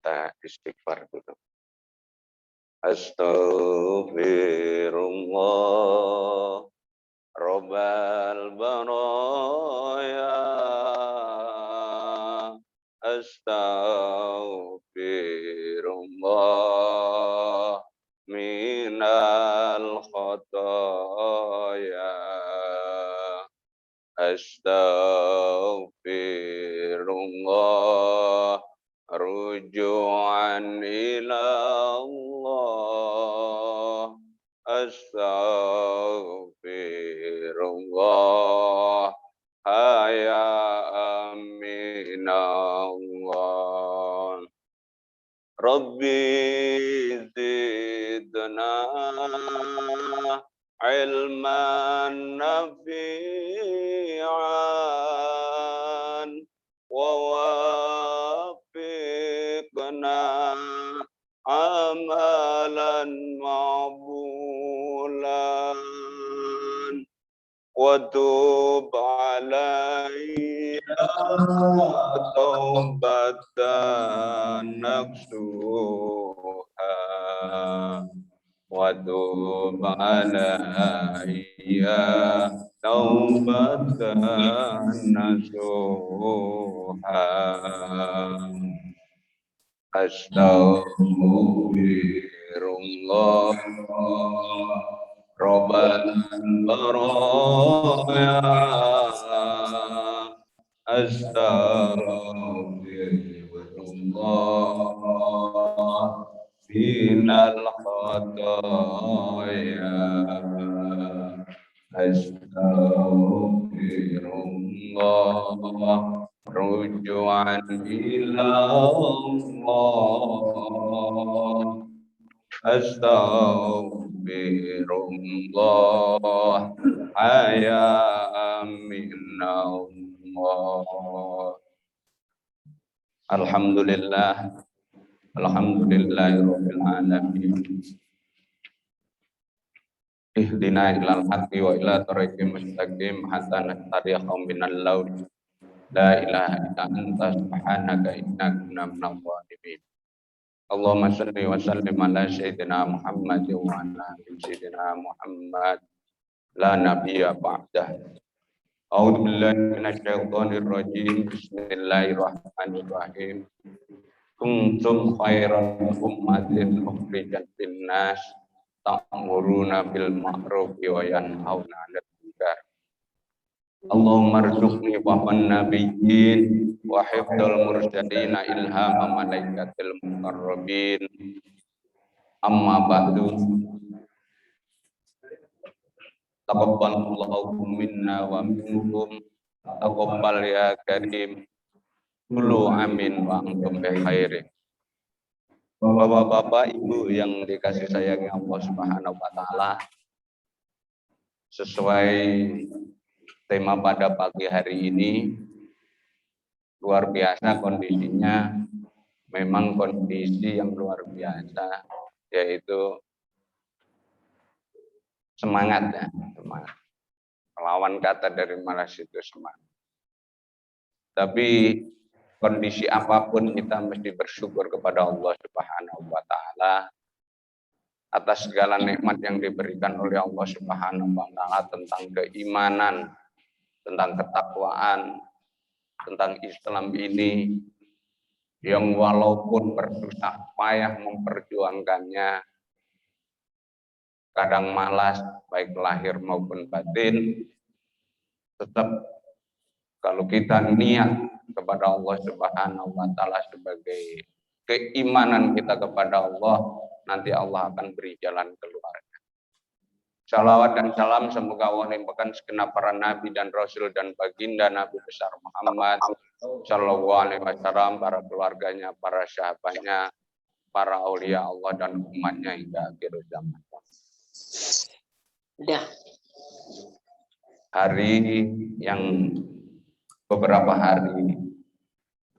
kita istighfar dulu. Astaghfirullah Rabbal baraya. Astaghfirullah minal khataya. Astaghfirullah ruju'an ila Allah. Astaghfirullah haya'an minallah. Rabbi zidna ilman nafi'an wa wafiqna amalan ma'bulan wa tub alayya taubatan nasuha wa tub alayya taubatan nasuha. Astaghfirullah Rabbal baraya. Astaghfirullah minal khataya. Astaghfirullah ruju'an ila Allah. Astaghfirullah haya'an minallah. Alhamdulillah. Alhamdulillahirabbil alamin. Ihdina ilal haqqi wa ila thariqim mustaqim hatta nahtadiya minal laud. La ilaha illa anta subhanaka inna kunna minadh dhalimin. Allahumma salli wa sallim ala sayyidina Muhammad wa ala ali sayyidina Muhammad la nabiyya ba'dah. A'udzu billahi minasy syaithanir rajim. Bismillahirrahmanirrahim. Kuntum khairan ummatin ukhrijat linnas ta'muruna bil ma'ruf wa yanhauna 'anil munkar. Allahumma rzuqni fahman nabiyyin wa hifdzal mursalina ilhama malaikatil muqarrabin. Amma ba'du. Taqabbalallahu minna wa minkum. Taqabbal ya karim. Kullu amin wa antum bi khairin. Bapak-bapak, Ibu yang dikasih sayangi Allah Subhanahu wa taala, sesuai tema pada pagi hari ini, luar biasa kondisinya, memang kondisi yang luar biasa, yaitu semangat ya, semangat. Lawan kata dari malas itu semangat. Tapi kondisi apapun kita mesti bersyukur kepada Allah Subhanahu wa taala atas segala nikmat yang diberikan oleh Allah Subhanahu wa taala tentang keimanan, tentang ketakwaan, tentang Islam ini yang walaupun bersusah payah memperjuangkannya, kadang malas baik lahir maupun batin, tetap kalau kita niat kepada Allah Subhanahu wa taala sebagai keimanan kita kepada Allah, nanti Allah akan beri jalan keluar. Salawat dan salam semoga Allah limpahkan segenap para nabi dan rasul dan baginda Nabi besar Muhammad sallallahu alaihi wasallam, para keluarganya, para sahabatnya, para aulia Allah dan umatnya hingga akhir zaman. Udah. Hari yang beberapa hari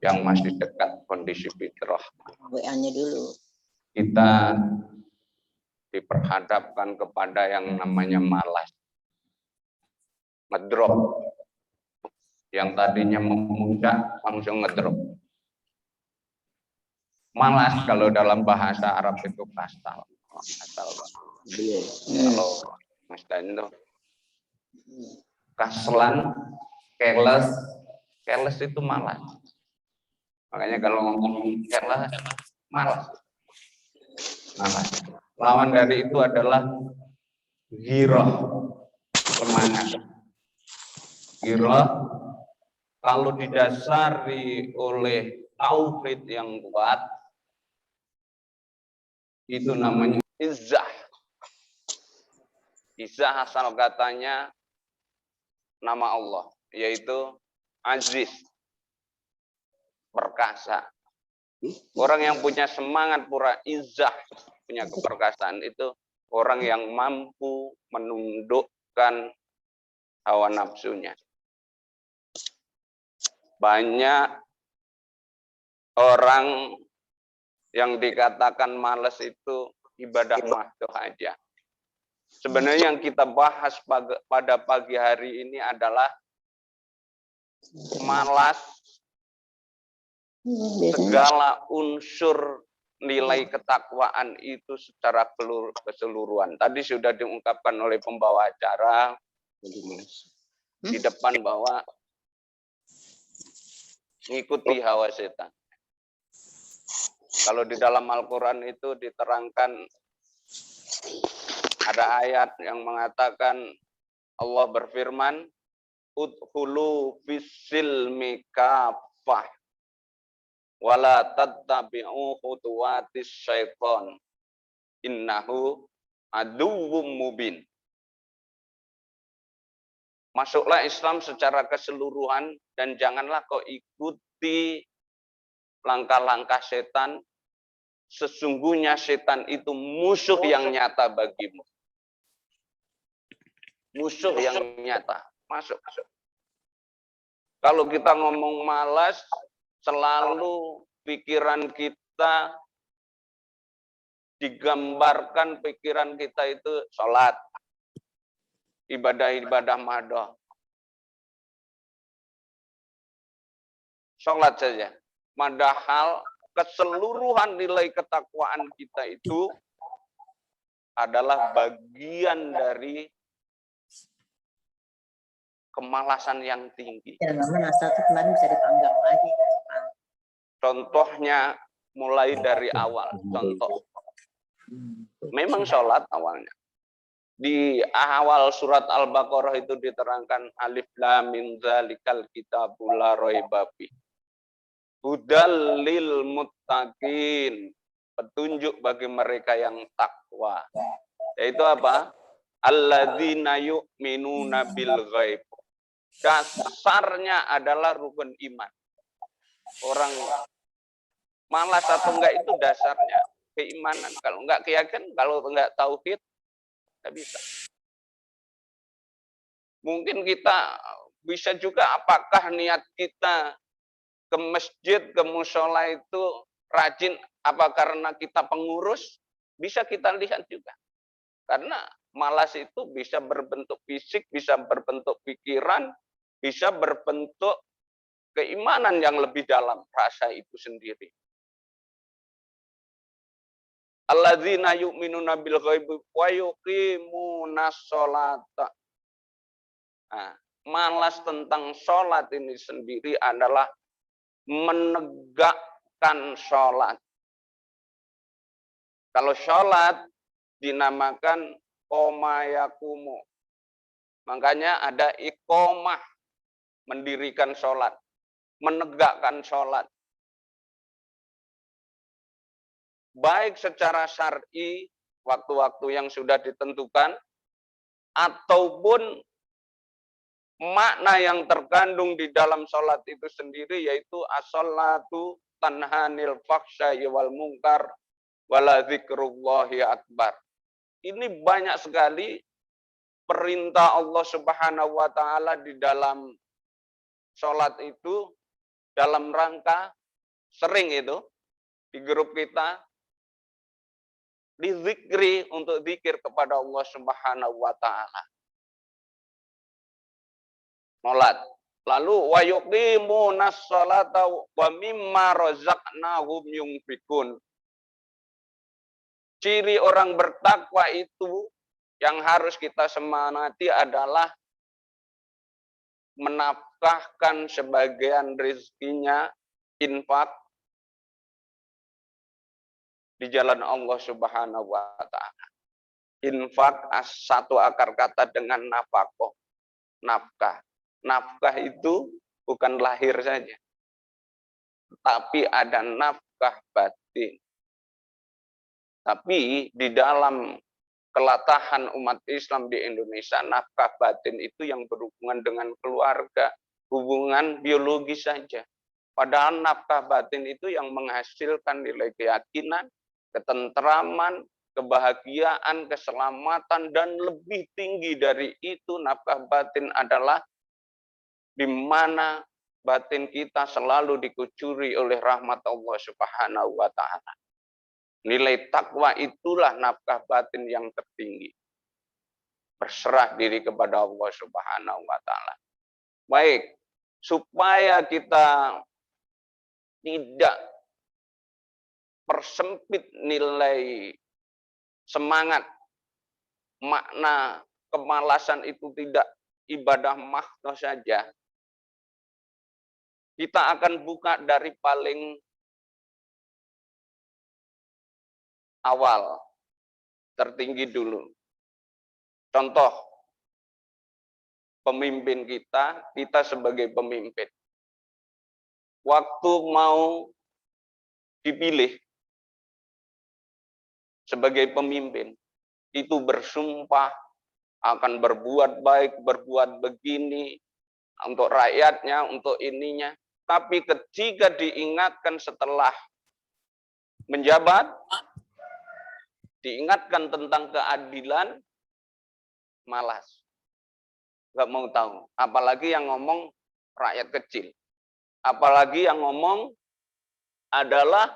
yang masih dekat kondisi fitrah. WA-nya dulu. Kita diperhadapkan kepada yang namanya malas, ngedrop, yang tadinya memuncak langsung ngedrop, Malas kalau dalam bahasa Arab itu kasal. Kalau Mas Dan itu kaslan, careless itu malas. Makanya kalau ngomong careless, malas. Lawan dari itu adalah ghirah, semangat. Ghirah kalau didasari oleh tauhid yang kuat, itu namanya izzah. Izzah asal katanya nama Allah, yaitu aziz, perkasa. Orang yang punya semangat pura izzah, punya keperkasaan itu orang yang mampu menundukkan hawa nafsunya. Banyak orang yang dikatakan malas itu ibadah mahdoh aja. Sebenarnya yang kita bahas pada pagi hari ini adalah malas segala unsur nilai ketakwaan itu secara keseluruhan. Tadi sudah diungkapkan oleh pembawa acara di depan bahwa mengikuti hawa setan. Kalau di dalam Al-Quran itu diterangkan, ada ayat yang mengatakan Allah berfirman, udkhulu fis-silmi kafah wala tattabi'u khutuwatis syaitan innahu aduwwum mubin. Masuklah Islam secara keseluruhan dan janganlah kau ikuti langkah-langkah setan. Sesungguhnya setan itu musuh yang nyata bagimu. Musuh yang nyata. Masuk. Kalau kita ngomong malas, selalu pikiran kita digambarkan, pikiran kita itu sholat, ibadah-ibadah mahdoh. Sholat saja. Padahal keseluruhan nilai ketakwaan kita itu adalah bagian dari kemalasan yang tinggi. Ya, asal itu kemarin bisa dipanggang lagi. Contohnya mulai dari awal. Contoh. Memang sholat awalnya. Di awal surat Al-Baqarah itu diterangkan alif lam mim dzalikal kitabul la raiba fi. Hudal lil muttaqin. Petunjuk bagi mereka yang takwa. Yaitu apa? Alladzina yu'minuna bil ghaib. Dasarnya adalah rukun iman. Orang malas atau enggak itu dasarnya keimanan. Kalau enggak keyakinan, kalau enggak tauhid, enggak bisa. Mungkin kita bisa juga apakah niat kita ke masjid, ke mushola itu rajin, apa karena kita pengurus? Bisa kita lihat juga. Karena malas itu bisa berbentuk fisik, bisa berbentuk pikiran, bisa berbentuk keimanan yang lebih dalam, rasa itu sendiri. Alladzina yu'minuna bil ghaibi wa yuqimunas sholata. Nah, malas tentang sholat ini sendiri adalah menegakkan sholat. Kalau sholat dinamakan qoma yaqumu. Makanya ada iqomah, mendirikan sholat, menegakkan sholat. Baik secara syar'i, waktu-waktu yang sudah ditentukan, ataupun makna yang terkandung di dalam sholat itu sendiri, yaitu as-sholatu tanhanil fakhsya'i wal munkar wala dzikrullahi akbar. Ini banyak sekali perintah Allah Subhanahu wa taala di dalam sholat itu dalam rangka sering itu di grup kita dizikri untuk zikir kepada Allah Subhanahu wa taala. Sholat. Lalu wa yuqimunas sholata wa mimma razaqnahum yunfikun. Ciri orang bertakwa itu yang harus kita semangati adalah menafkahkan sebagian rezekinya, infak di jalan Allah Subhanahu wa taala. Infak satu akar kata dengan nafkah. Nafkah. Nafkah itu bukan lahir saja, tapi ada nafkah batin. Tapi di dalam kelatahan umat Islam di Indonesia, nafkah batin itu yang berhubungan dengan keluarga, hubungan biologis saja. Padahal nafkah batin itu yang menghasilkan nilai keyakinan, ketentraman, kebahagiaan, keselamatan, dan lebih tinggi dari itu nafkah batin adalah di mana batin kita selalu dikucuri oleh rahmat Allah Subhanahu wa taala. Nilai takwa itulah nafkah batin yang tertinggi. Berserah diri kepada Allah Subhanahu wa taala. Baik, supaya kita tidak persempit nilai semangat, makna kemalasan itu tidak ibadah mahdoh saja. Kita akan buka dari paling awal, tertinggi dulu. Contoh, pemimpin kita sebagai pemimpin. Waktu mau dipilih sebagai pemimpin, itu bersumpah akan berbuat baik, berbuat begini, untuk rakyatnya, untuk ininya. Tapi ketika diingatkan setelah menjabat, diingatkan tentang keadilan, malas. Nggak mau tahu. Apalagi yang ngomong rakyat kecil. Apalagi yang ngomong adalah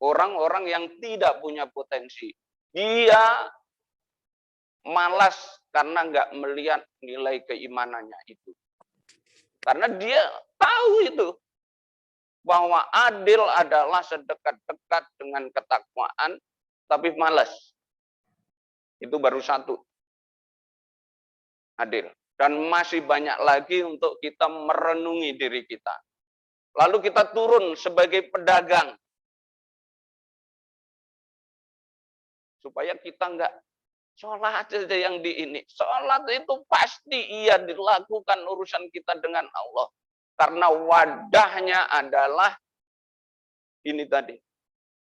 orang-orang yang tidak punya potensi. Dia malas karena nggak melihat nilai keimanannya itu. Karena dia tahu itu, bahwa adil adalah sedekat-dekat dengan ketakwaan, tapi malas. Itu baru satu. Adil. Dan masih banyak lagi untuk kita merenungi diri kita. Lalu kita turun sebagai pedagang. Supaya kita enggak sholat saja yang di ini. Sholat itu pasti iya dilakukan urusan kita dengan Allah. Karena wadahnya adalah ini tadi.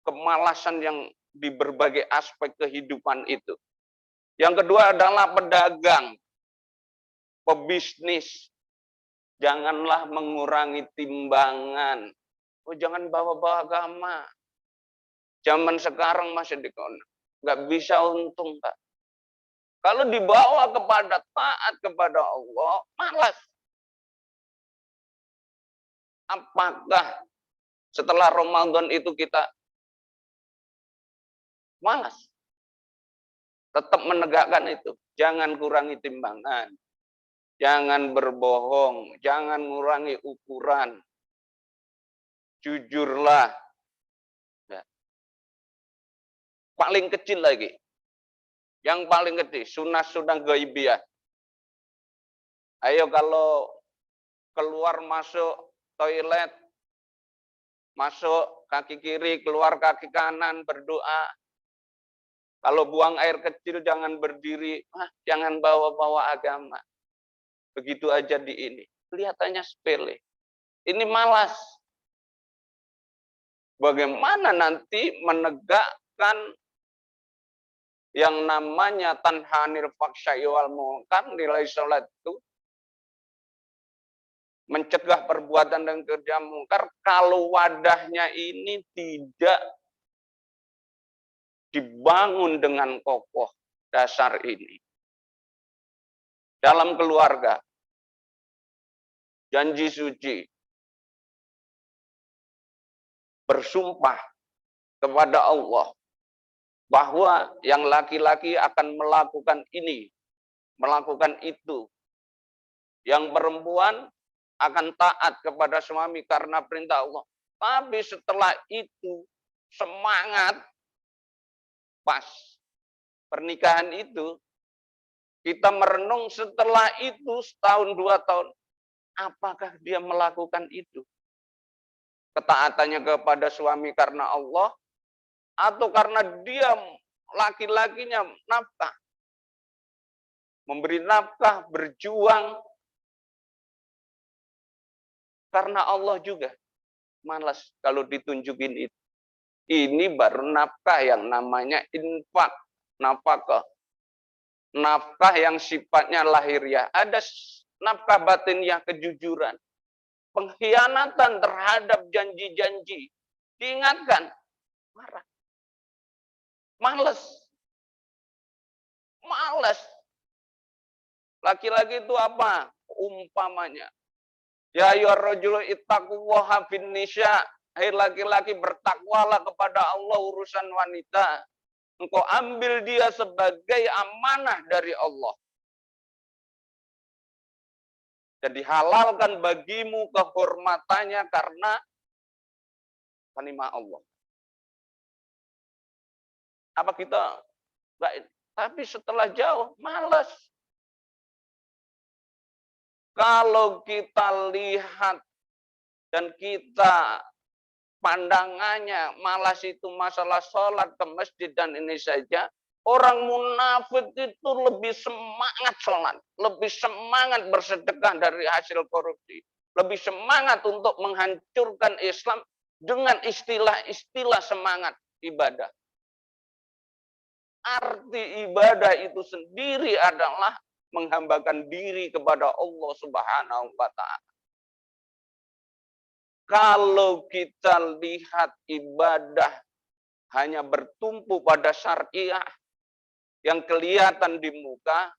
Kemalasan yang di berbagai aspek kehidupan itu. Yang kedua adalah pedagang. Pebisnis. Janganlah mengurangi timbangan. Oh, jangan bawa-bawa agama. Zaman sekarang masih nggak bisa untung, Pak. Kalau dibawa kepada taat kepada Allah, malas. Apakah setelah Ramadan itu kita malas? Tetap menegakkan itu. Jangan kurangi timbangan. Jangan berbohong. Jangan ngurangi ukuran. Jujurlah. Ya. Paling kecil lagi. Yang paling kecil, sunah-sunah ghaibiyah. Ayo kalau keluar masuk toilet, masuk kaki kiri, keluar kaki kanan, berdoa. Kalau buang air kecil jangan berdiri, jangan bawa-bawa agama. Begitu aja di ini. Kelihatannya sepele. Ini malas. Bagaimana nanti menegakkan yang namanya tanhanil faksya'i wal munkar, nilai sholat itu mencegah perbuatan dan kerja mungkar kalau wadahnya ini tidak dibangun dengan kokoh dasar ini. Dalam keluarga, janji suci, bersumpah kepada Allah bahwa yang laki-laki akan melakukan ini, melakukan itu. Yang perempuan akan taat kepada suami karena perintah Allah. Tapi setelah itu semangat pas pernikahan itu, kita merenung setelah itu setahun 2 tahun, apakah dia melakukan itu? Ketaatannya kepada suami karena Allah, atau karena dia laki-lakinya nafkah, memberi nafkah, berjuang karena Allah juga. Malas kalau ditunjukin itu. Ini baru nafkah yang namanya infak, nafkah. Nafkah yang sifatnya lahiriah. Ada nafkah batiniah, kejujuran. Pengkhianatan terhadap janji-janji. Diingatkan, marah. Males. Males. Laki-laki itu apa? Umpamanya. Ya ayyuharrajulu ittaqullaha fin nisa. Hai laki-laki, bertakwalah kepada Allah urusan wanita. Engkau ambil dia sebagai amanah dari Allah. Jadi halalkan bagimu kehormatannya karena kanimah Allah. Apa kita enggak? Tapi setelah jauh malas. Kalau kita lihat dan kita pandangannya malas itu masalah sholat ke masjid dan ini saja, orang munafik itu lebih semangat sholat, lebih semangat bersedekah dari hasil korupsi, lebih semangat untuk menghancurkan Islam dengan istilah-istilah semangat ibadah. Arti ibadah itu sendiri adalah menghambakan diri kepada Allah Subhanahu wa Ta'ala. Kalau kita lihat ibadah hanya bertumpu pada syariah yang kelihatan di muka,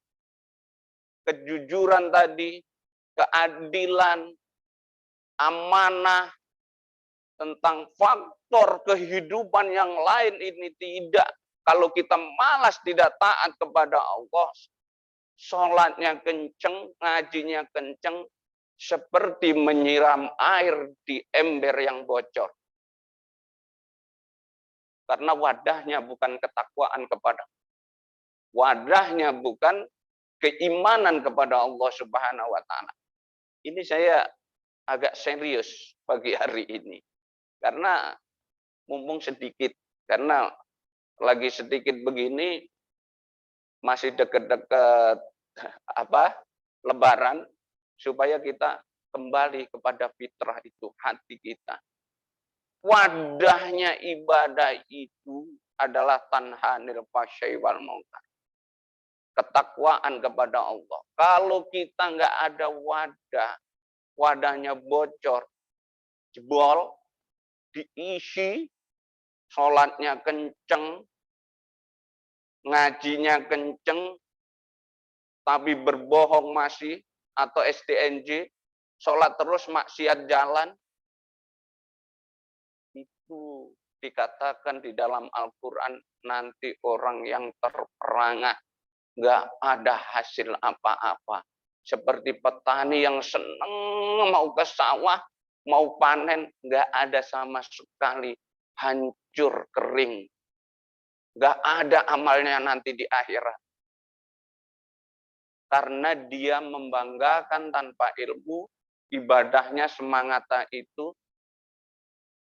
kejujuran tadi, keadilan, amanah, tentang faktor kehidupan yang lain ini tidak. Kalau kita malas tidak taat kepada Allah, sholatnya kenceng, ngajinya kenceng, seperti menyiram air di ember yang bocor. Karena wadahnya bukan ketakwaan kepada Allah. Wadahnya bukan keimanan kepada Allah Subhanahu wa Ta'ala. Ini saya agak serius pagi hari ini. Karena mumpung sedikit, karena lagi sedikit begini, masih dekat-dekat Lebaran, supaya kita kembali kepada fitrah itu, hati kita. Wadahnya ibadah itu adalah tanhanil fasyai wal munkar. Ketakwaan kepada Allah. Kalau kita nggak ada wadah, wadahnya bocor, jebol, diisi, sholatnya kenceng, ngajinya kenceng, tapi berbohong masih, atau STNJ, sholat terus maksiat jalan, itu dikatakan di dalam Al-Quran, nanti orang yang terperangah, nggak ada hasil apa-apa. Seperti petani yang seneng mau ke sawah, mau panen, nggak ada sama sekali, hancur, kering. Nggak ada amalnya nanti di akhirat. Karena dia membanggakan tanpa ilmu, ibadahnya semangatnya itu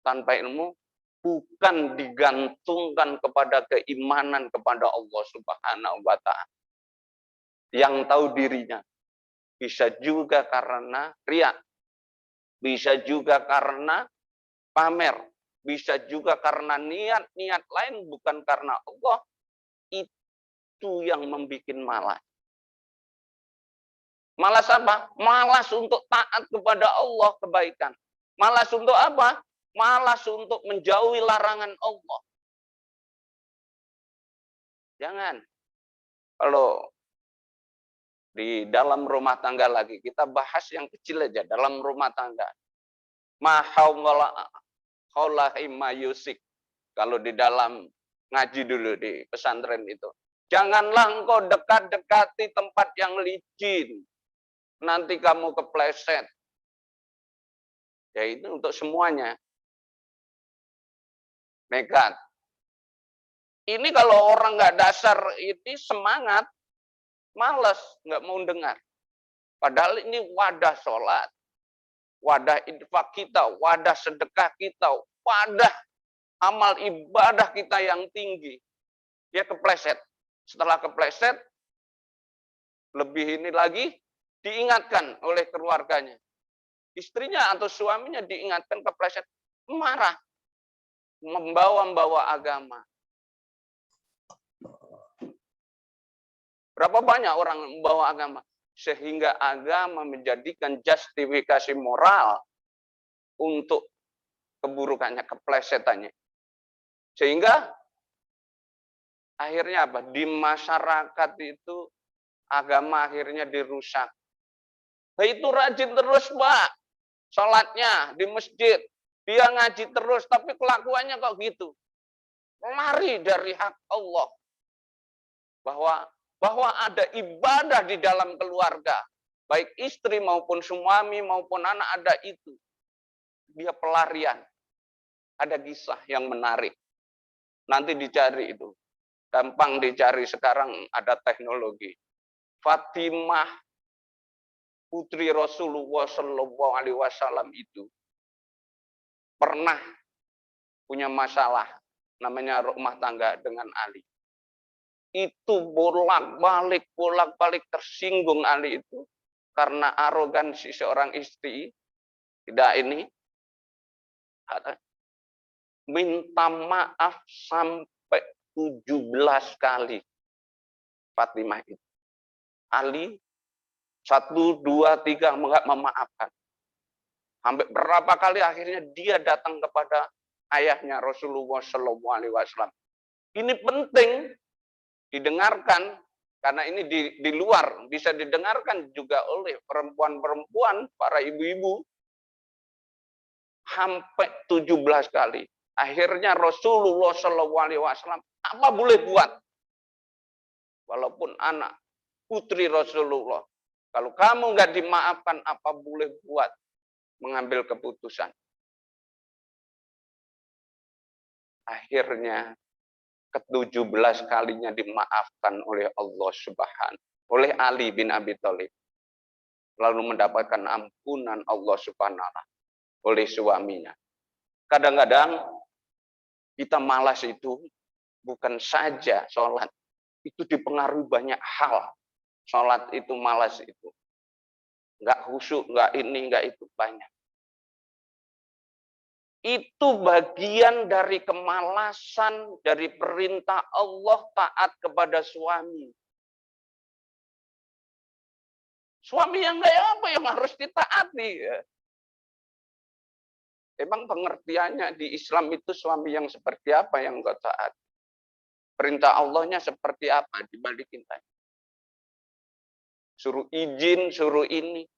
tanpa ilmu, bukan digantungkan kepada keimanan kepada Allah Subhanahu wa Ta'ala. Yang tahu dirinya. Bisa juga karena riya, bisa juga karena pamer, bisa juga karena niat-niat lain bukan karena Allah. Itu yang membuat malas. Malas apa? Malas untuk taat kepada Allah kebaikan. Malas untuk apa? Malas untuk menjauhi larangan Allah. Jangan. Kalau di dalam rumah tangga lagi, kita bahas yang kecil aja, dalam rumah tangga. Yusik. Kalau di dalam ngaji dulu di pesantren itu. Janganlah engkau dekat-dekati tempat yang licin. Nanti kamu kepleset. Ya itu untuk semuanya. Nekat. Ini kalau orang nggak dasar ini semangat, males, nggak mau dengar. Padahal ini wadah sholat, wadah infak kita, wadah sedekah kita, wadah amal ibadah kita yang tinggi. Dia kepleset. Setelah kepleset, lebih ini lagi, diingatkan oleh keluarganya. Istrinya atau suaminya diingatkan kepleset, marah. Membawa agama. Berapa banyak orang membawa agama? Sehingga agama menjadikan justifikasi moral untuk keburukannya, keplesetannya. Sehingga akhirnya apa? Di masyarakat itu agama akhirnya dirusak. Nah, itu rajin terus, Pak. Sholatnya di masjid. Dia ngaji terus, tapi kelakuannya kok gitu. Lari dari hak Allah. Bahwa ada ibadah di dalam keluarga. Baik istri maupun suami maupun anak ada itu. Dia pelarian. Ada kisah yang menarik. Nanti dicari itu. Gampang dicari sekarang ada teknologi. Fatimah putri Rasulullah Shallallahu Alaihi Wasallam itu pernah punya masalah namanya rumah tangga dengan Ali. Itu bolak-balik tersinggung Ali itu karena arogansi seorang istri. Tidak ini minta maaf sampai 17 kali Fatimah itu. Ali 1, 2, 3 enggak memaafkan. Sampai berapa kali akhirnya dia datang kepada ayahnya Rasulullah Shallallahu Alaihi Wasallam. Ini penting didengarkan karena ini di luar bisa didengarkan juga oleh perempuan-perempuan, para ibu-ibu. Sampai 17 kali. Akhirnya Rasulullah Shallallahu Alaihi Wasallam apa boleh buat? Walaupun anak putri Rasulullah, kalau kamu nggak dimaafkan, apa boleh buat? Mengambil keputusan. Akhirnya ke-17 kalinya dimaafkan oleh Allah Subhanahu, oleh Ali bin Abi Thalib. Lalu mendapatkan ampunan Allah Subhanahu oleh suaminya. Kadang-kadang kita malas itu bukan saja sholat, itu dipengaruhi banyak hal. Sholat itu malas itu. Enggak khusyuk, enggak ini, enggak itu, banyak. Itu bagian dari kemalasan, dari perintah Allah taat kepada suami. Suami yang kayak apa yang harus ditaati? Emang pengertiannya di Islam itu suami yang seperti apa yang kau taat? Perintah Allahnya seperti apa? Dibalikin tanya. Suruh izin, suruh ini.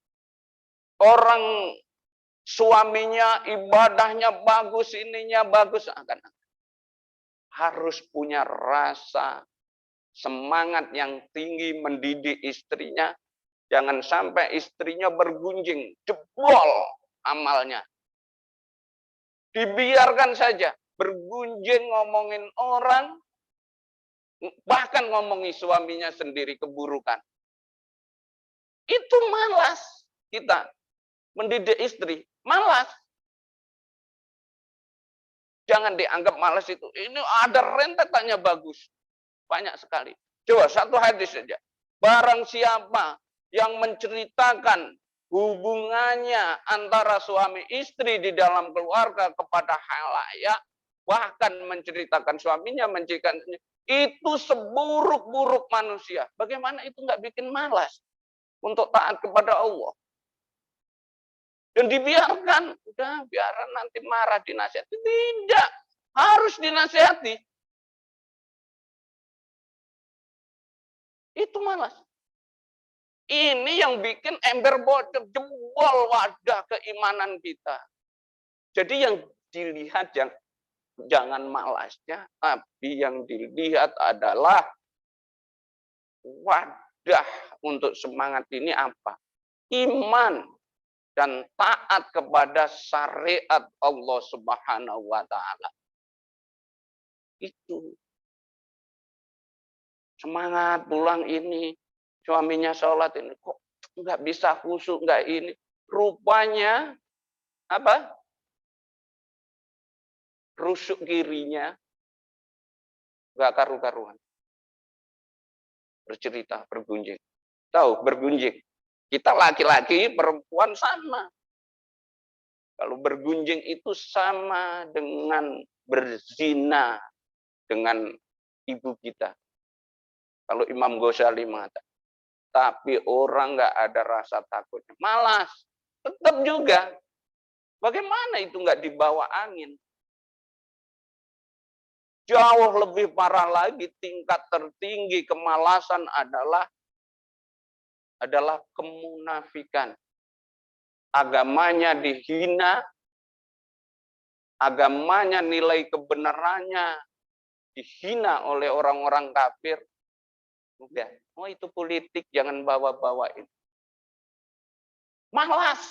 Orang suaminya ibadahnya bagus, ininya bagus, akan harus punya rasa semangat yang tinggi mendidik istrinya. Jangan sampai istrinya bergunjing, jebol amalnya. Dibiarkan saja bergunjing ngomongin orang, bahkan ngomongi suaminya sendiri keburukan. Itu malas kita mendidik istri, malas. Jangan dianggap malas itu. Ini ada rentetannya bagus. Banyak sekali. Coba satu hadis saja. Barang siapa yang menceritakan hubungannya antara suami istri di dalam keluarga kepada halayak, bahkan menceritakan suaminya, menceritakan itu seburuk-buruk manusia. Bagaimana itu nggak bikin malas untuk taat kepada Allah? Dan dibiarkan, udah biarkan nanti marah dinasihati. Tidak, harus dinasihati. Itu malas. Ini yang bikin ember bocor, jebol wadah keimanan kita. Jadi yang dilihat jangan malasnya, tapi yang dilihat adalah wadah untuk semangat ini apa? Iman. dan taat kepada syariat Allah Subhanahu wa taala. Itu. Semangat pulang ini, suaminya sholat ini kok nggak bisa khusyuk, nggak ini. Rupanya apa? Rusuk kirinya nggak karu-karuan. Bercerita, bergunjing. Tahu, bergunjing. Kita laki-laki, perempuan sama. Kalau bergunjing itu sama dengan berzina dengan ibu kita. Kalau Imam Ghazali mengatakan, tapi orang nggak ada rasa takutnya, malas, tetap juga. Bagaimana itu nggak dibawa angin? Jauh lebih parah lagi, tingkat tertinggi kemalasan adalah kemunafikan. Agamanya dihina, agamanya nilai kebenarannya dihina oleh orang-orang kafir. Udah, oh itu politik, jangan bawa-bawain. Malas.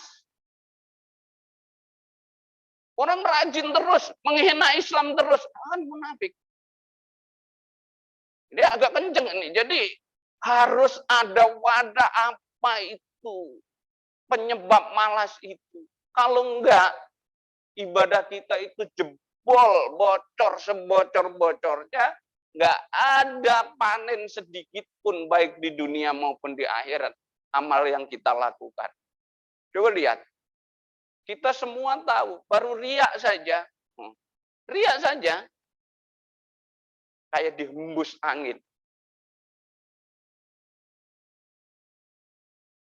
Orang rajin terus, menghina Islam terus, kan munafik. Dia agak kenceng ini. Jadi harus ada wadah apa itu penyebab malas itu. Kalau enggak, ibadah kita itu jebol, bocor sebocor-bocornya, enggak ada panen sedikit pun baik di dunia maupun di akhirat amal yang kita lakukan. Coba lihat. Kita semua tahu, baru riak saja. Riak saja kayak dihembus angin.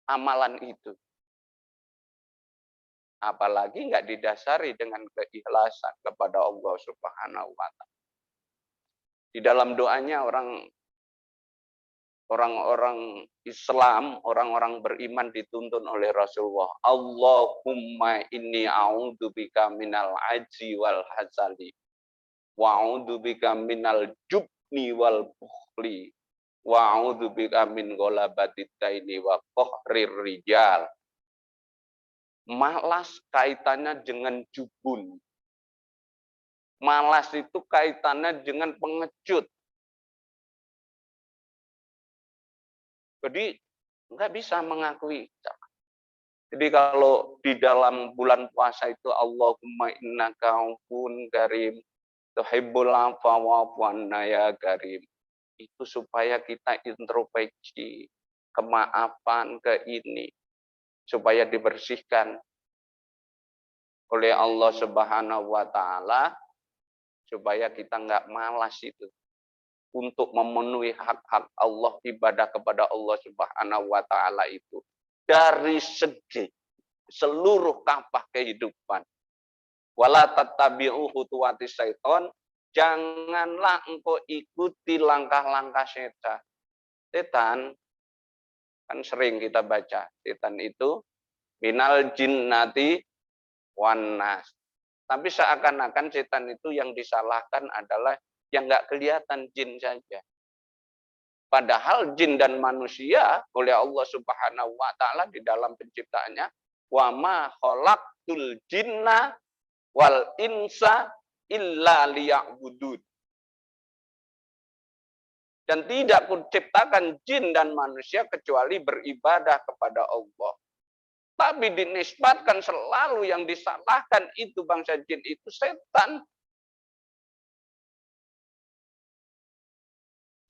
Amalan itu. Apalagi nggak didasari dengan keikhlasan kepada Allah Subhanahu wa taala. Di dalam doanya orang-orang Islam, orang-orang beriman dituntun oleh Rasulullah. Allahumma inni a'udzubika minal ajzi wal hazali. Wa a'udzubika minal jubni wal bukhli. Wa a'udzubika min ghalabatid daini wa qahrir rijal. Malas kaitannya dengan jubun. Malas itu kaitannya dengan pengecut. Jadi nggak bisa mengakui. Jadi kalau di dalam bulan puasa itu Allahumma innaka afuwun karim tuhibbul afwa wa'fu anna ya karim. Itu supaya kita introspeksi kemaafan ke ini supaya dibersihkan oleh Allah Subhanahu wa taala supaya kita nggak malas itu untuk memenuhi hak-hak Allah, ibadah kepada Allah Subhanahu wa taala itu dari segi seluruh kafah kehidupan. Wala tattabi'u khutuwatis syaiton, janganlah engkau ikuti langkah-langkah setan. Setan kan sering kita baca, setan itu minal jinnati wan nas. Tapi seakan-akan setan itu yang disalahkan adalah yang nggak kelihatan jin saja. Padahal jin dan manusia oleh Allah Subhanahu wa taala di dalam penciptaannya, wa ma khalaqtul jinna wal insa illa liya'budun. Dan tidak kuciptakan jin dan manusia kecuali beribadah kepada Allah. Tapi dinisbatkan selalu yang disalahkan itu bangsa jin itu setan.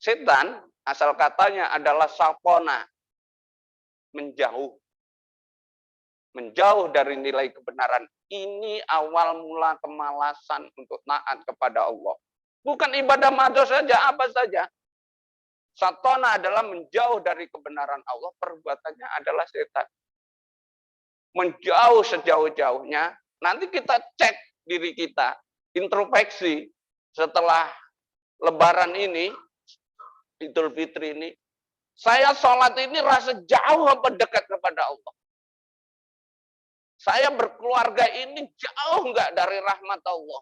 Setan asal katanya adalah sapona, menjauh. Menjauh dari nilai kebenaran. Ini awal mula kemalasan untuk taat kepada Allah. Bukan ibadah madoh saja, apa saja. Satona adalah menjauh dari kebenaran Allah, perbuatannya adalah setan. Menjauh sejauh-jauhnya, nanti kita cek diri kita, introspeksi setelah Lebaran ini, Idul Fitri ini, saya sholat ini rasa jauh apa dekat kepada Allah? Saya berkeluarga ini jauh enggak dari rahmat Allah?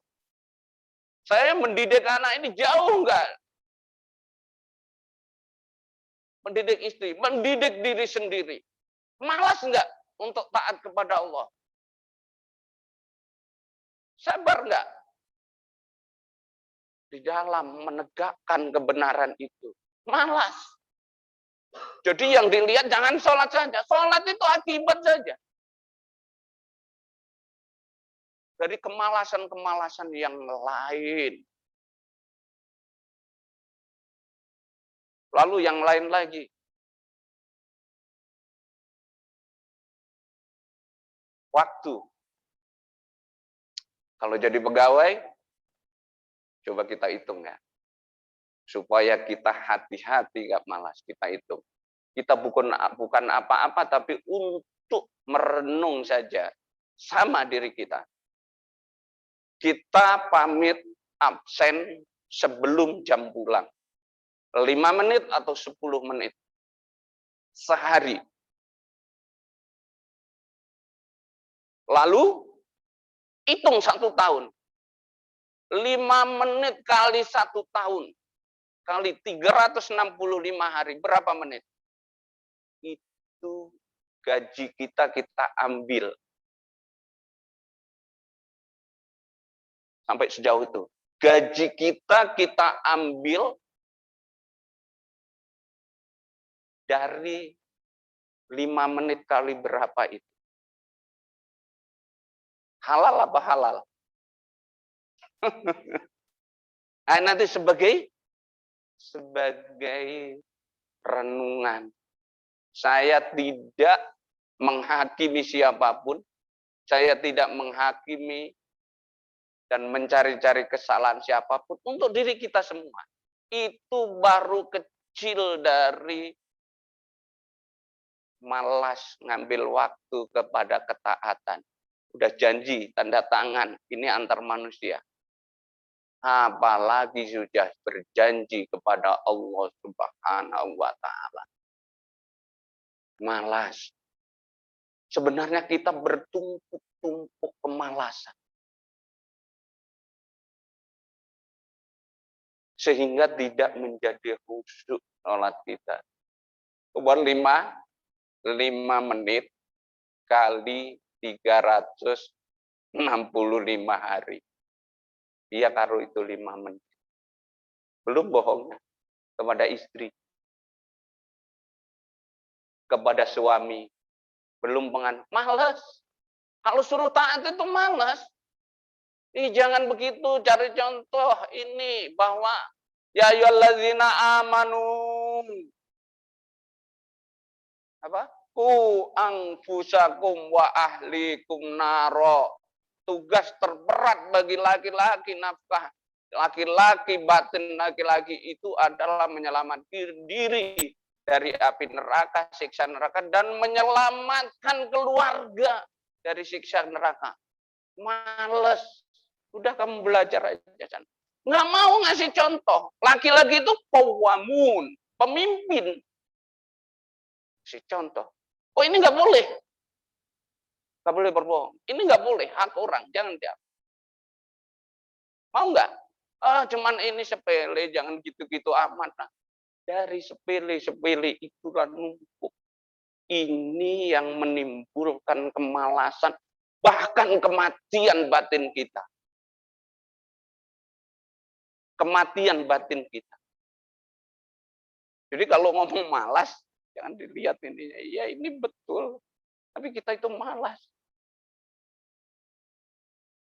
Saya mendidik anak ini jauh enggak? Mendidik istri, mendidik diri sendiri. Malas enggak? untuk taat kepada Allah. Sabar nggak? Di dalam menegakkan kebenaran itu. Malas. Jadi yang dilihat jangan sholat saja. Sholat itu akibat saja. Dari kemalasan-kemalasan yang lain. Lalu yang lain lagi. Waktu. Kalau jadi pegawai, coba kita hitung ya. Supaya kita hati-hati, gak malas, kita hitung. Kita bukan apa-apa, tapi untuk merenung saja sama diri kita. Kita pamit absen sebelum jam pulang. 5 menit atau 10 menit. Sehari. Lalu, hitung 1 tahun. 5 menit kali 1 tahun. Kali 365 hari. Berapa menit? Itu gaji kita ambil. Sampai sejauh itu. Gaji kita ambil dari 5 menit kali berapa itu. Halal apa halal? Nah, nanti sebagai renungan. Saya tidak menghakimi siapapun. Saya tidak menghakimi dan mencari-cari kesalahan siapapun untuk diri kita semua. Itu baru kecil dari malas ngambil waktu kepada ketaatan. Udah janji, tanda tangan, ini antar manusia. Apalagi sudah berjanji kepada Allah Subhanahu wa Ta'ala. Malas. Sebenarnya kita bertumpuk-tumpuk kemalasan. Sehingga tidak menjadi khusyuk sholat kita. Coba 5 menit kali 365 hari. Dia taruh itu 5 menit. Belum bohongnya kepada istri. Kepada suami. Belum malas. Kalau suruh taat itu malas. Jangan begitu, cari contoh ini bahwa ya ayyuhallazina amanu ku anfusakum wa ahlikum naro. Tugas terberat bagi laki-laki, nafkah laki-laki, batin laki-laki itu adalah menyelamatkan diri dari api neraka, siksa neraka, dan menyelamatkan keluarga dari siksa neraka. Males. Udah kamu belajar aja. Nggak mau ngasih contoh. Laki-laki itu qawamun, pemimpin. Kasih contoh. Oh, ini nggak boleh. Nggak boleh berbohong. Ini nggak boleh, hak orang. Jangan diam. Mau nggak? Cuman ini sepele, jangan gitu-gitu amat. Nah, dari sepele-sepele itulah numpuk. Ini yang menimbulkan kemalasan, bahkan kematian batin kita. Kematian batin kita. Jadi kalau ngomong malas, jangan dilihat ini. Ya ini betul. Tapi kita itu malas.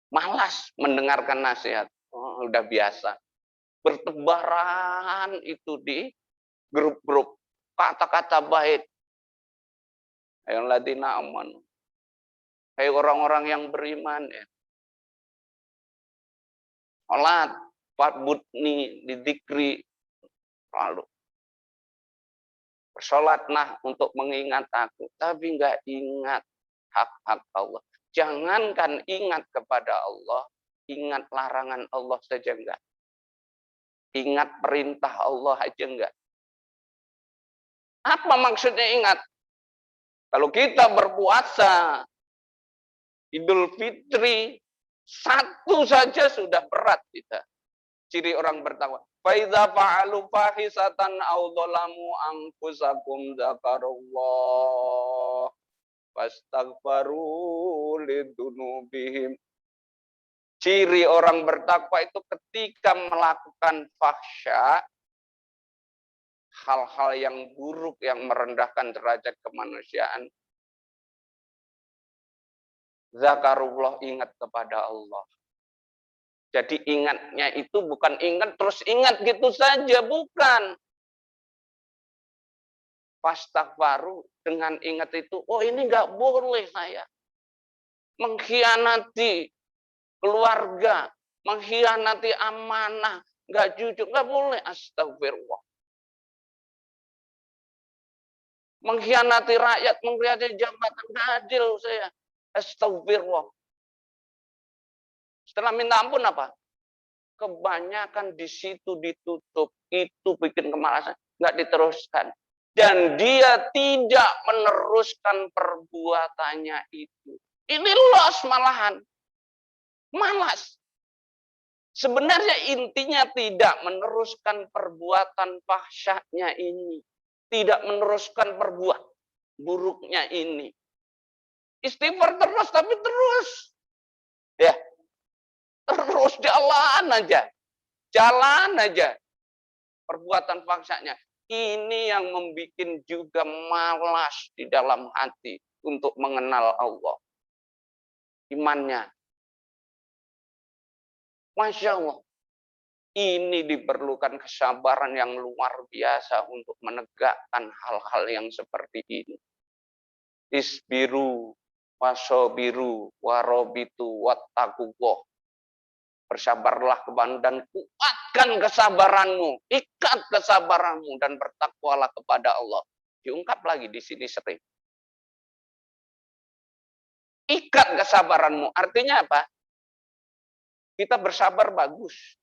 Malas mendengarkan nasihat. Oh, udah biasa. Bertebaran itu di grup-grup. Kata-kata baik. Ayyuhalladzina amanu. Hai orang-orang yang beriman. Ya. Salat. Fa'budni didikri. Lalu. Bersolat untuk mengingat aku. Tapi nggak ingat hak-hak Allah. Jangankan ingat kepada Allah. Ingat larangan Allah saja enggak. Ingat perintah Allah aja enggak. Apa maksudnya ingat? Kalau kita berpuasa, Idul Fitri, 1 saja sudah berat kita. Ciri orang bertakwa. Faiza fa'alu fahisatan aw dhalamu anfusakum dzakarullah. fastaghfaru lidzunubihim. Ciri orang bertakwa itu ketika melakukan fahsya, hal-hal yang buruk yang merendahkan derajat kemanusiaan, zakarullah, ingat kepada Allah. Jadi ingatnya itu bukan ingat terus ingat gitu saja, bukan. Fastaghfaru, dengan ingat itu, oh ini nggak boleh saya mengkhianati keluarga, mengkhianati amanah, nggak jujur, nggak boleh. Astagfirullah. Mengkhianati rakyat, mengkhianati jabatan, nggak adil saya. Astagfirullah. Setelah minta ampun apa? Kebanyakan di situ ditutup, itu bikin kemalasan, nggak diteruskan. Dan dia tidak meneruskan perbuatannya itu. Ini loss malahan. Malas. Sebenarnya intinya tidak meneruskan perbuatan fahsyanya ini. Tidak meneruskan perbuatan buruknya ini. Istighfar terus, tapi terus. Ya, terus jalan aja. Jalan aja. Perbuatan fahsyanya. Ini yang membuat juga malas di dalam hati untuk mengenal Allah. Imannya. Masya Allah. Ini diperlukan kesabaran yang luar biasa untuk menegakkan hal-hal yang seperti ini. Isbiru, wasobiru, warobitu, wattaqullah. Bersabarlah dan kuatkan kesabaranmu, ikat kesabaranmu, dan bertakwalah kepada Allah. Diungkap lagi di sini sering. Ikat kesabaranmu, artinya apa? Kita bersabar bagus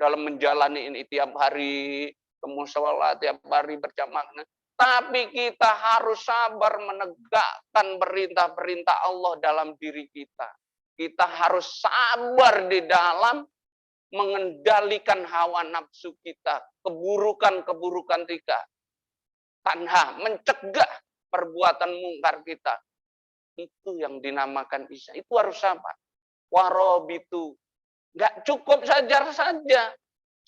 dalam menjalani ini tiap hari ke mushola, tiap hari berjamaah. Tapi kita harus sabar menegakkan perintah-perintah Allah dalam diri kita. Kita harus sabar di dalam mengendalikan hawa nafsu kita, keburukan-keburukan kita. Tanha, mencegah perbuatan mungkar kita. Itu yang dinamakan Isya. Itu harus sabar. Warobitu. Nggak cukup sabar saja.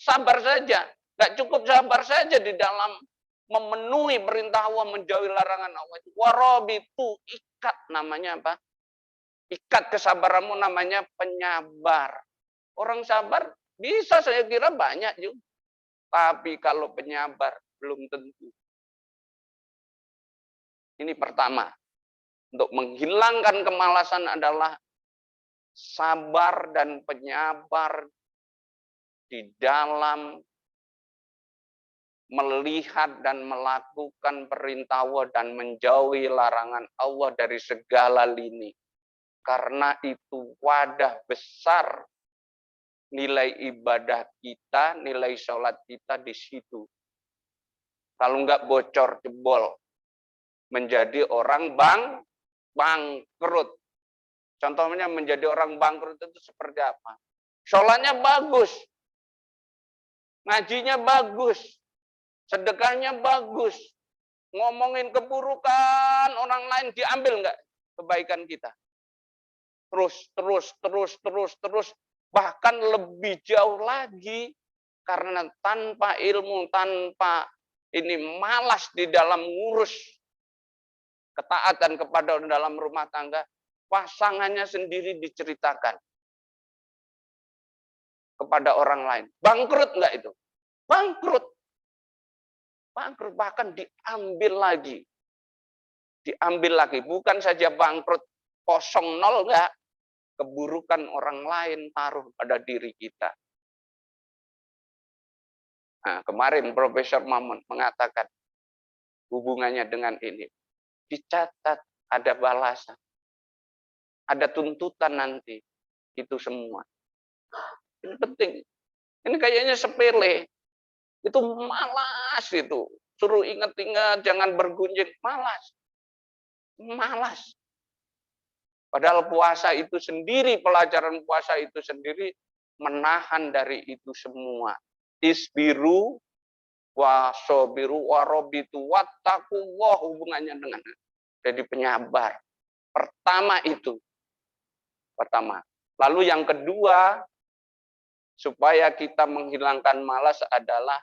Sabar saja. Nggak cukup sabar saja di dalam memenuhi perintah Allah, menjauhi larangan Allah. Warobitu. Ikat namanya apa? Ikat kesabaranmu namanya penyabar. Orang sabar bisa saya kira banyak juga. Tapi kalau penyabar belum tentu. Ini pertama. Untuk menghilangkan kemalasan adalah sabar dan penyabar di dalam melihat dan melakukan perintah Allah dan menjauhi larangan Allah dari segala lini. Karena itu wadah besar nilai ibadah kita, nilai sholat kita di situ. Kalau enggak bocor, jebol. Menjadi orang bangkrut. Contohnya menjadi orang bangkrut itu seperti apa? Sholatnya bagus. Ngajinya bagus. Sedekahnya bagus. Ngomongin keburukan orang lain, diambil enggak kebaikan kita? Terus. Bahkan lebih jauh lagi. Karena tanpa ilmu, tanpa ini malas di dalam ngurus ketaatan kepada dalam rumah tangga, pasangannya sendiri diceritakan kepada orang lain. Bangkrut enggak itu? Bangkrut. Bangkrut, bahkan diambil lagi. Diambil lagi. Bukan saja bangkrut, kosong, nol, enggak. Keburukan orang lain taruh pada diri kita. Nah, kemarin Profesor Mamun mengatakan hubungannya dengan ini. Dicatat, ada balasan. Ada tuntutan nanti. Itu semua. Ini penting. Ini kayaknya sepele. Itu malas itu. Suruh ingat-ingat, jangan bergunjing. Malas. Malas. Padahal puasa itu sendiri, pelajaran puasa itu sendiri, menahan dari itu semua. Isbiru, wasobiru, warobitu, wattaqullah, hubungannya dengan jadi penyabar. Pertama itu. Pertama. Lalu yang kedua, supaya kita menghilangkan malas adalah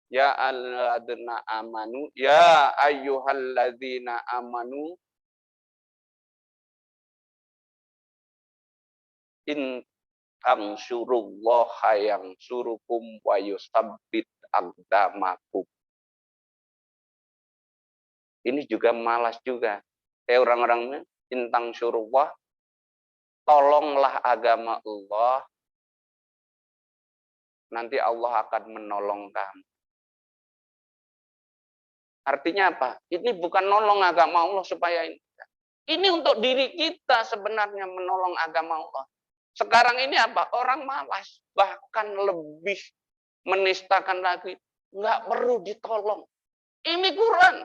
ya alladzina amanu, ya ayyuhalladzina amanu in tansurullaha yang surukum wa yusabbit aqdamakum. Ini juga malas juga. Kayak orang-orang intang surullah, tolonglah agama Allah, nanti Allah akan menolong kamu. Artinya apa? Ini bukan nolong agama Allah supaya ini. Ini untuk diri kita sebenarnya menolong agama Allah. Sekarang ini apa? Orang malas, bahkan lebih menistakan lagi. Nggak perlu ditolong. Ini Quran.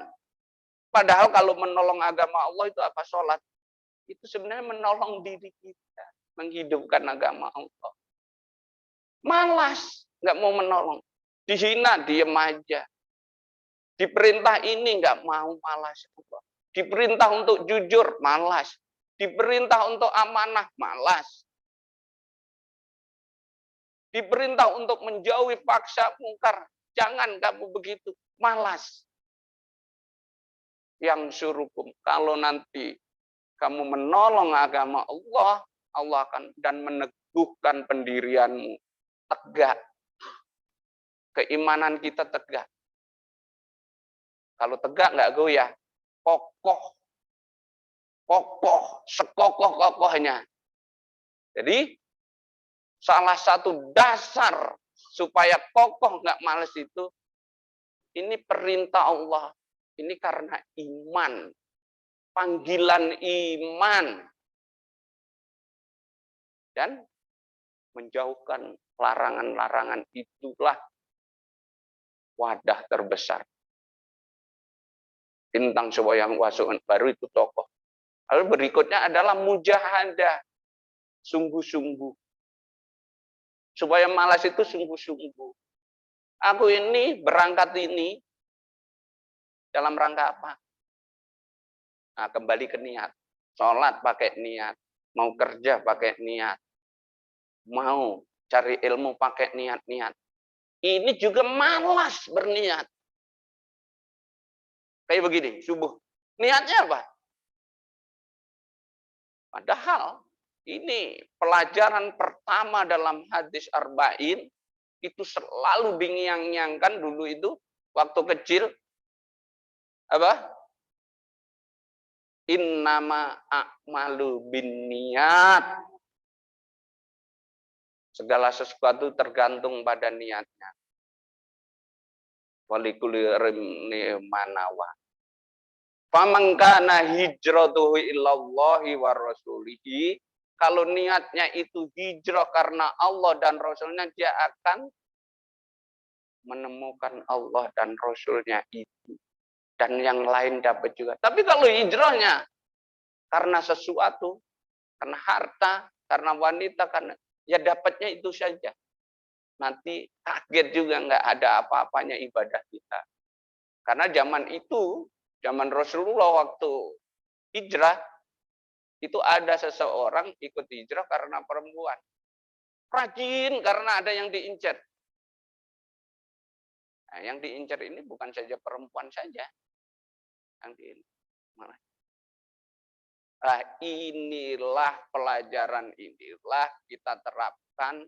Padahal kalau menolong agama Allah itu apa? Sholat. Itu sebenarnya menolong diri kita. Menghidupkan agama Allah. Malas. Nggak mau menolong. Dihina, diem aja. Diperintah ini nggak mau, malas. Diperintah untuk jujur, malas. Diperintah untuk amanah, malas. Diperintah untuk menjauhi paksa mungkar, jangan kamu begitu, malas. Yang suruhkum, kalau nanti kamu menolong agama Allah, Allah akan dan meneguhkan pendirianmu tegak. Keimanan kita tegak. Kalau tegak nggak goyah, kokoh, kokoh, sekokoh-kokohnya. Jadi salah satu dasar supaya kokoh nggak males itu, ini perintah Allah. Ini karena iman, panggilan iman, dan menjauhkan larangan-larangan itulah wadah terbesar. Tentang sebuah yang wasuan baru itu tokoh. Lalu berikutnya adalah mujahadah, sungguh-sungguh. Supaya malas itu sungguh-sungguh. Aku ini berangkat ini dalam rangka apa? Nah, kembali ke niat. Sholat pakai niat. Mau kerja pakai niat. Mau cari ilmu pakai niat-niat. Ini juga malas berniat. Kayak begini, subuh. Niatnya apa? Padahal ini pelajaran pertama dalam hadis arba'in, itu selalu dingiang-ngiangkan dulu itu waktu kecil. Apa? Innama a'malu binniyat. Segala sesuatu tergantung pada niatnya. Walikuli manawa. Faman kana hijratuhu ilallahi wa rasulihi. Kalau niatnya itu hijrah karena Allah dan Rasulnya, dia akan menemukan Allah dan Rasulnya itu. Dan yang lain dapat juga. Tapi kalau hijrahnya karena sesuatu, karena harta, karena wanita, karena ya dapatnya itu saja. Nanti kaget juga nggak ada apa-apanya ibadah kita. Karena zaman itu, zaman Rasulullah waktu hijrah, itu ada seseorang ikut hijrah karena perempuan. Rajin karena ada yang diincar. Nah, yang diincar ini bukan saja perempuan saja. Yang Nah, inilah pelajaran, inilah kita terapkan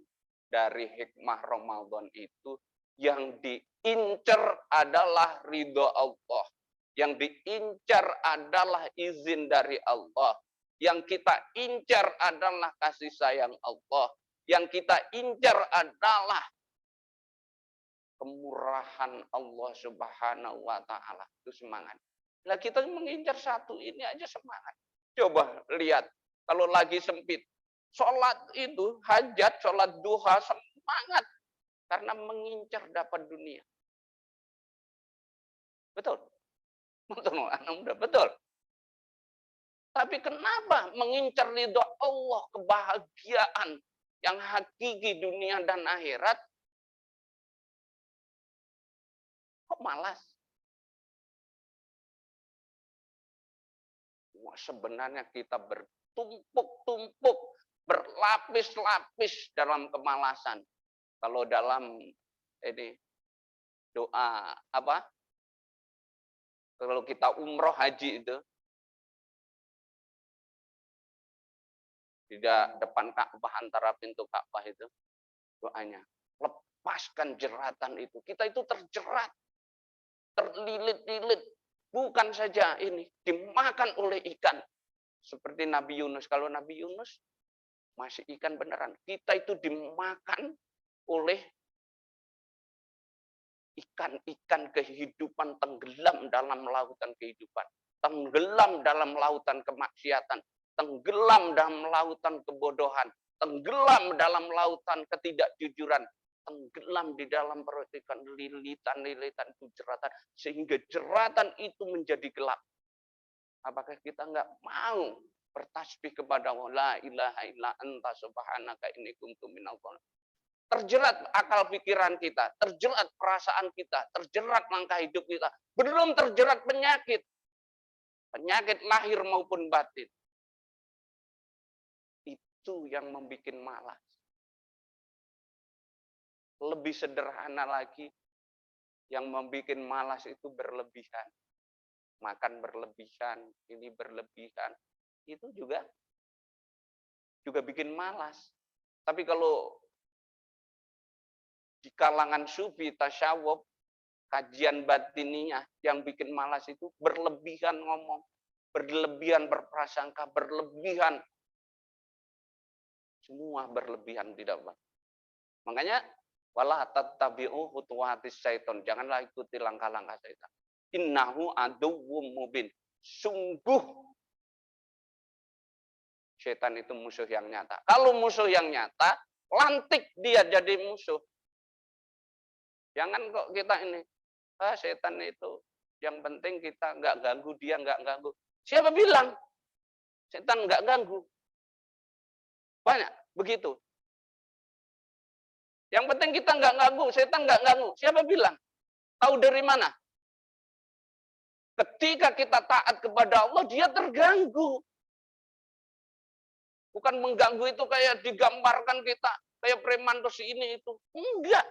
dari hikmah Ramadan itu. Yang diincar adalah ridho Allah. Yang diincar adalah izin dari Allah. Yang kita incar adalah kasih sayang Allah. Yang kita incar adalah kemurahan Allah Subhanahu wa taala. Itu semangat. Nah, kita mengincar satu ini aja semangat. Coba lihat, kalau lagi sempit, sholat itu, hajat, sholat duha, semangat. Karena mengincar dapat dunia. Betul? Betul, anak muda, betul. Tapi kenapa mengincar ridho Allah, kebahagiaan yang hakiki dunia dan akhirat, kok malas? sebenarnya kita bertumpuk-tumpuk, berlapis-lapis dalam kemalasan. Kalau dalam ini doa apa? Kalau kita umroh haji itu di depan Ka'bah, antara pintu Ka'bah itu doanya, lepaskan jeratan itu. Kita itu terjerat, terlilit-lilit, bukan saja ini dimakan oleh ikan seperti Nabi Yunus. Kalau Nabi Yunus masih ikan beneran, kita itu dimakan oleh ikan-ikan kehidupan, tenggelam dalam lautan kehidupan, tenggelam dalam lautan kemaksiatan, tenggelam dalam lautan kebodohan, tenggelam dalam lautan ketidakjujuran, tenggelam di dalam perhatikan lilitan-lilitan itu jeratan, sehingga jeratan itu menjadi gelap. Apakah kita nggak mau bertasbih kepada Allah, la ilaha illa anta subhanaka inni kuntu minadh dhalimin. Terjerat akal pikiran kita, terjerat perasaan kita, terjerat langkah hidup kita. Belum terjerat penyakit. Penyakit lahir maupun batin. Itu yang membuat malas. Lebih sederhana lagi, yang membuat malas itu berlebihan. Makan berlebihan, ini berlebihan. Itu juga bikin malas. Tapi kalau di kalangan sufi, tasyawuf, kajian batiniah, yang bikin malas itu berlebihan ngomong, berlebihan berprasangka, berlebihan. Semua berlebihan tidak baik. Makanya, wala tattabi'u khutuwatis syaiton. Janganlah ikuti langkah-langkah syaitan. Innahu aduwwum mubin. Sungguh syaitan itu musuh yang nyata. Kalau musuh yang nyata, lantik dia jadi musuh. Jangan kok kita ini, setan itu yang penting kita nggak ganggu dia, nggak ganggu. Siapa bilang setan nggak ganggu? Banyak begitu. Yang penting kita nggak ganggu, setan nggak ganggu. Siapa bilang? Tahu dari mana? Ketika kita taat kepada Allah, dia terganggu. Bukan mengganggu itu kayak digambarkan kita kayak preman terus ini itu. Enggak.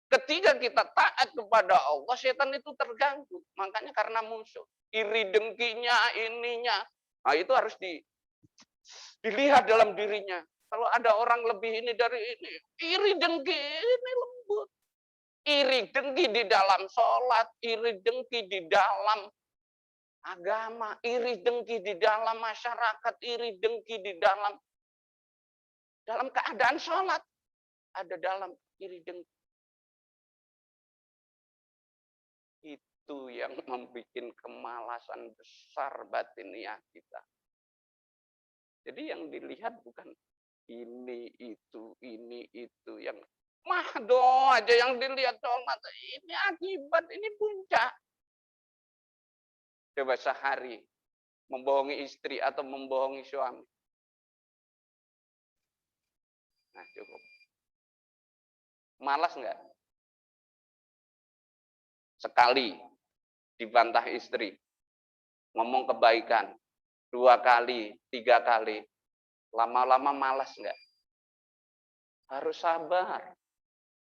Ketika kita taat kepada Allah, setan itu terganggu. Makanya karena musuh. Iri dengkinya, ininya. Nah itu harus dilihat dalam dirinya. Kalau ada orang lebih ini dari ini, iri dengki ini lembut. Iri dengki di dalam sholat, iri dengki di dalam agama, iri dengki di dalam masyarakat, iri dengki di dalam keadaan sholat. Ada dalam iri dengki. Itu yang membuat kemalasan besar batiniah kita. Jadi yang dilihat bukan ini itu yang mahdo aja yang dilihat sholat. Ini akibat, ini puncak. Coba sehari membohongi istri atau membohongi suami. Nah cukup. Malas nggak? Sekali dibantah istri, ngomong kebaikan, 2 kali, 3 kali, lama-lama malas nggak? Harus sabar.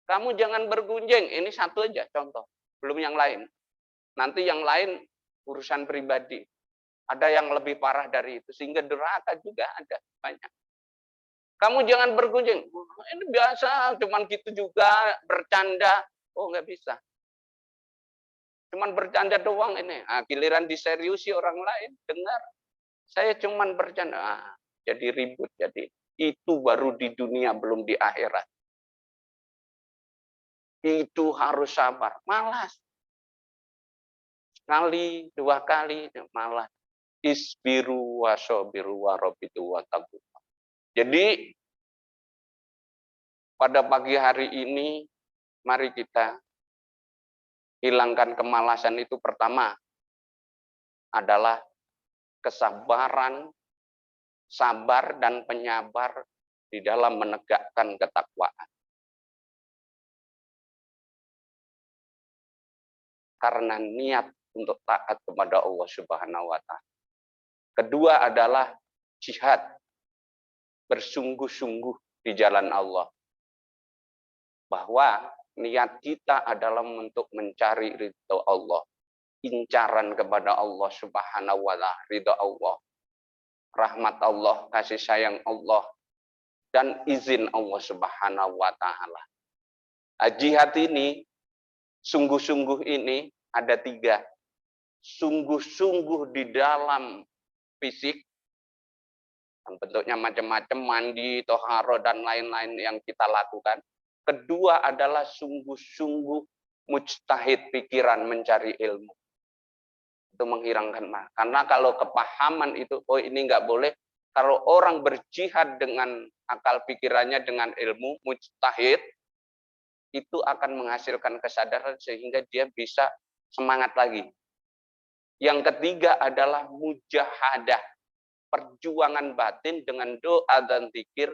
Kamu jangan bergunjing, ini satu aja contoh, belum yang lain. Nanti yang lain urusan pribadi. Ada yang lebih parah dari itu, sehingga neraka juga ada banyak. Kamu jangan bergunjing, ini biasa, cuman gitu juga, bercanda. Oh nggak bisa. Cuman bercanda doang ini. Nah, giliran diseriusi orang lain, dengar. Saya cuman bercanda. Jadi ribut. Jadi itu baru di dunia, belum di akhirat. Itu harus sabar. Malas. Sekali, 2 kali, malas. Isbiru wa sobiru wa robitu wa tabu. Jadi, pada pagi hari ini, mari kita hilangkan kemalasan. Itu pertama adalah kesabaran, sabar dan penyabar di dalam menegakkan ketakwaan. Karena niat untuk taat kepada Allah Subhanahu wa Ta'ala. Kedua adalah jihad, bersungguh-sungguh di jalan Allah. Bahwa niat kita adalah untuk mencari ridho Allah. Incaran kepada Allah Subhanahu wa ta'ala, ridho Allah. Rahmat Allah, kasih sayang Allah, dan izin Allah Subhanahu wa ta'ala. Jihad ini, sungguh-sungguh ini ada 3. Sungguh-sungguh di dalam fisik, bentuknya macam-macam, mandi, toharo, dan lain-lain yang kita lakukan. Kedua adalah sungguh-sungguh mujtahid pikiran mencari ilmu. Itu menghilangkan mah. Karena kalau kepahaman itu, oh ini nggak boleh. Kalau orang berjihad dengan akal pikirannya, dengan ilmu, mujtahid, itu akan menghasilkan kesadaran sehingga dia bisa semangat lagi. Yang ketiga adalah mujahadah, perjuangan batin dengan doa dan zikir.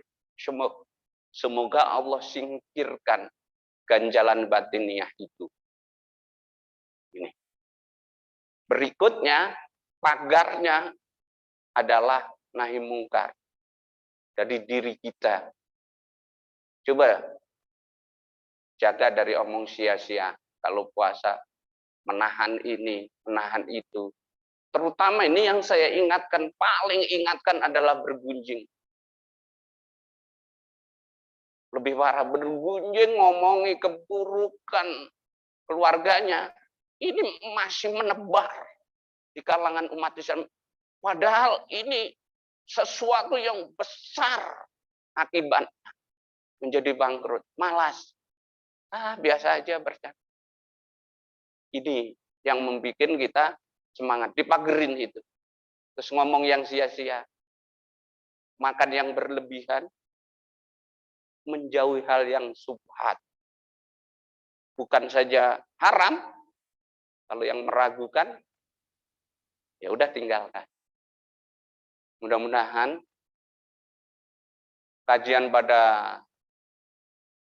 Semoga Allah singkirkan ganjalan batiniah itu. Ini. Berikutnya, pagarnya adalah nahi mungkar dari diri kita. Coba jaga dari omong sia-sia. Kalau puasa, menahan ini, menahan itu. Terutama ini yang saya ingatkan, paling ingatkan adalah bergunjing. Lebih parah, bergunjing, ngomongi keburukan keluarganya. Ini masih menebar di kalangan umat Islam. Padahal ini sesuatu yang besar akibat menjadi bangkrut. Malas. Biasa aja bercanda. Ini yang membuat kita semangat. Dipagerin itu. Terus ngomong yang sia-sia. Makan yang berlebihan. Menjauhi hal yang subhat. Bukan saja haram. Kalau yang meragukan, ya udah tinggalkan. Mudah-mudahan kajian pada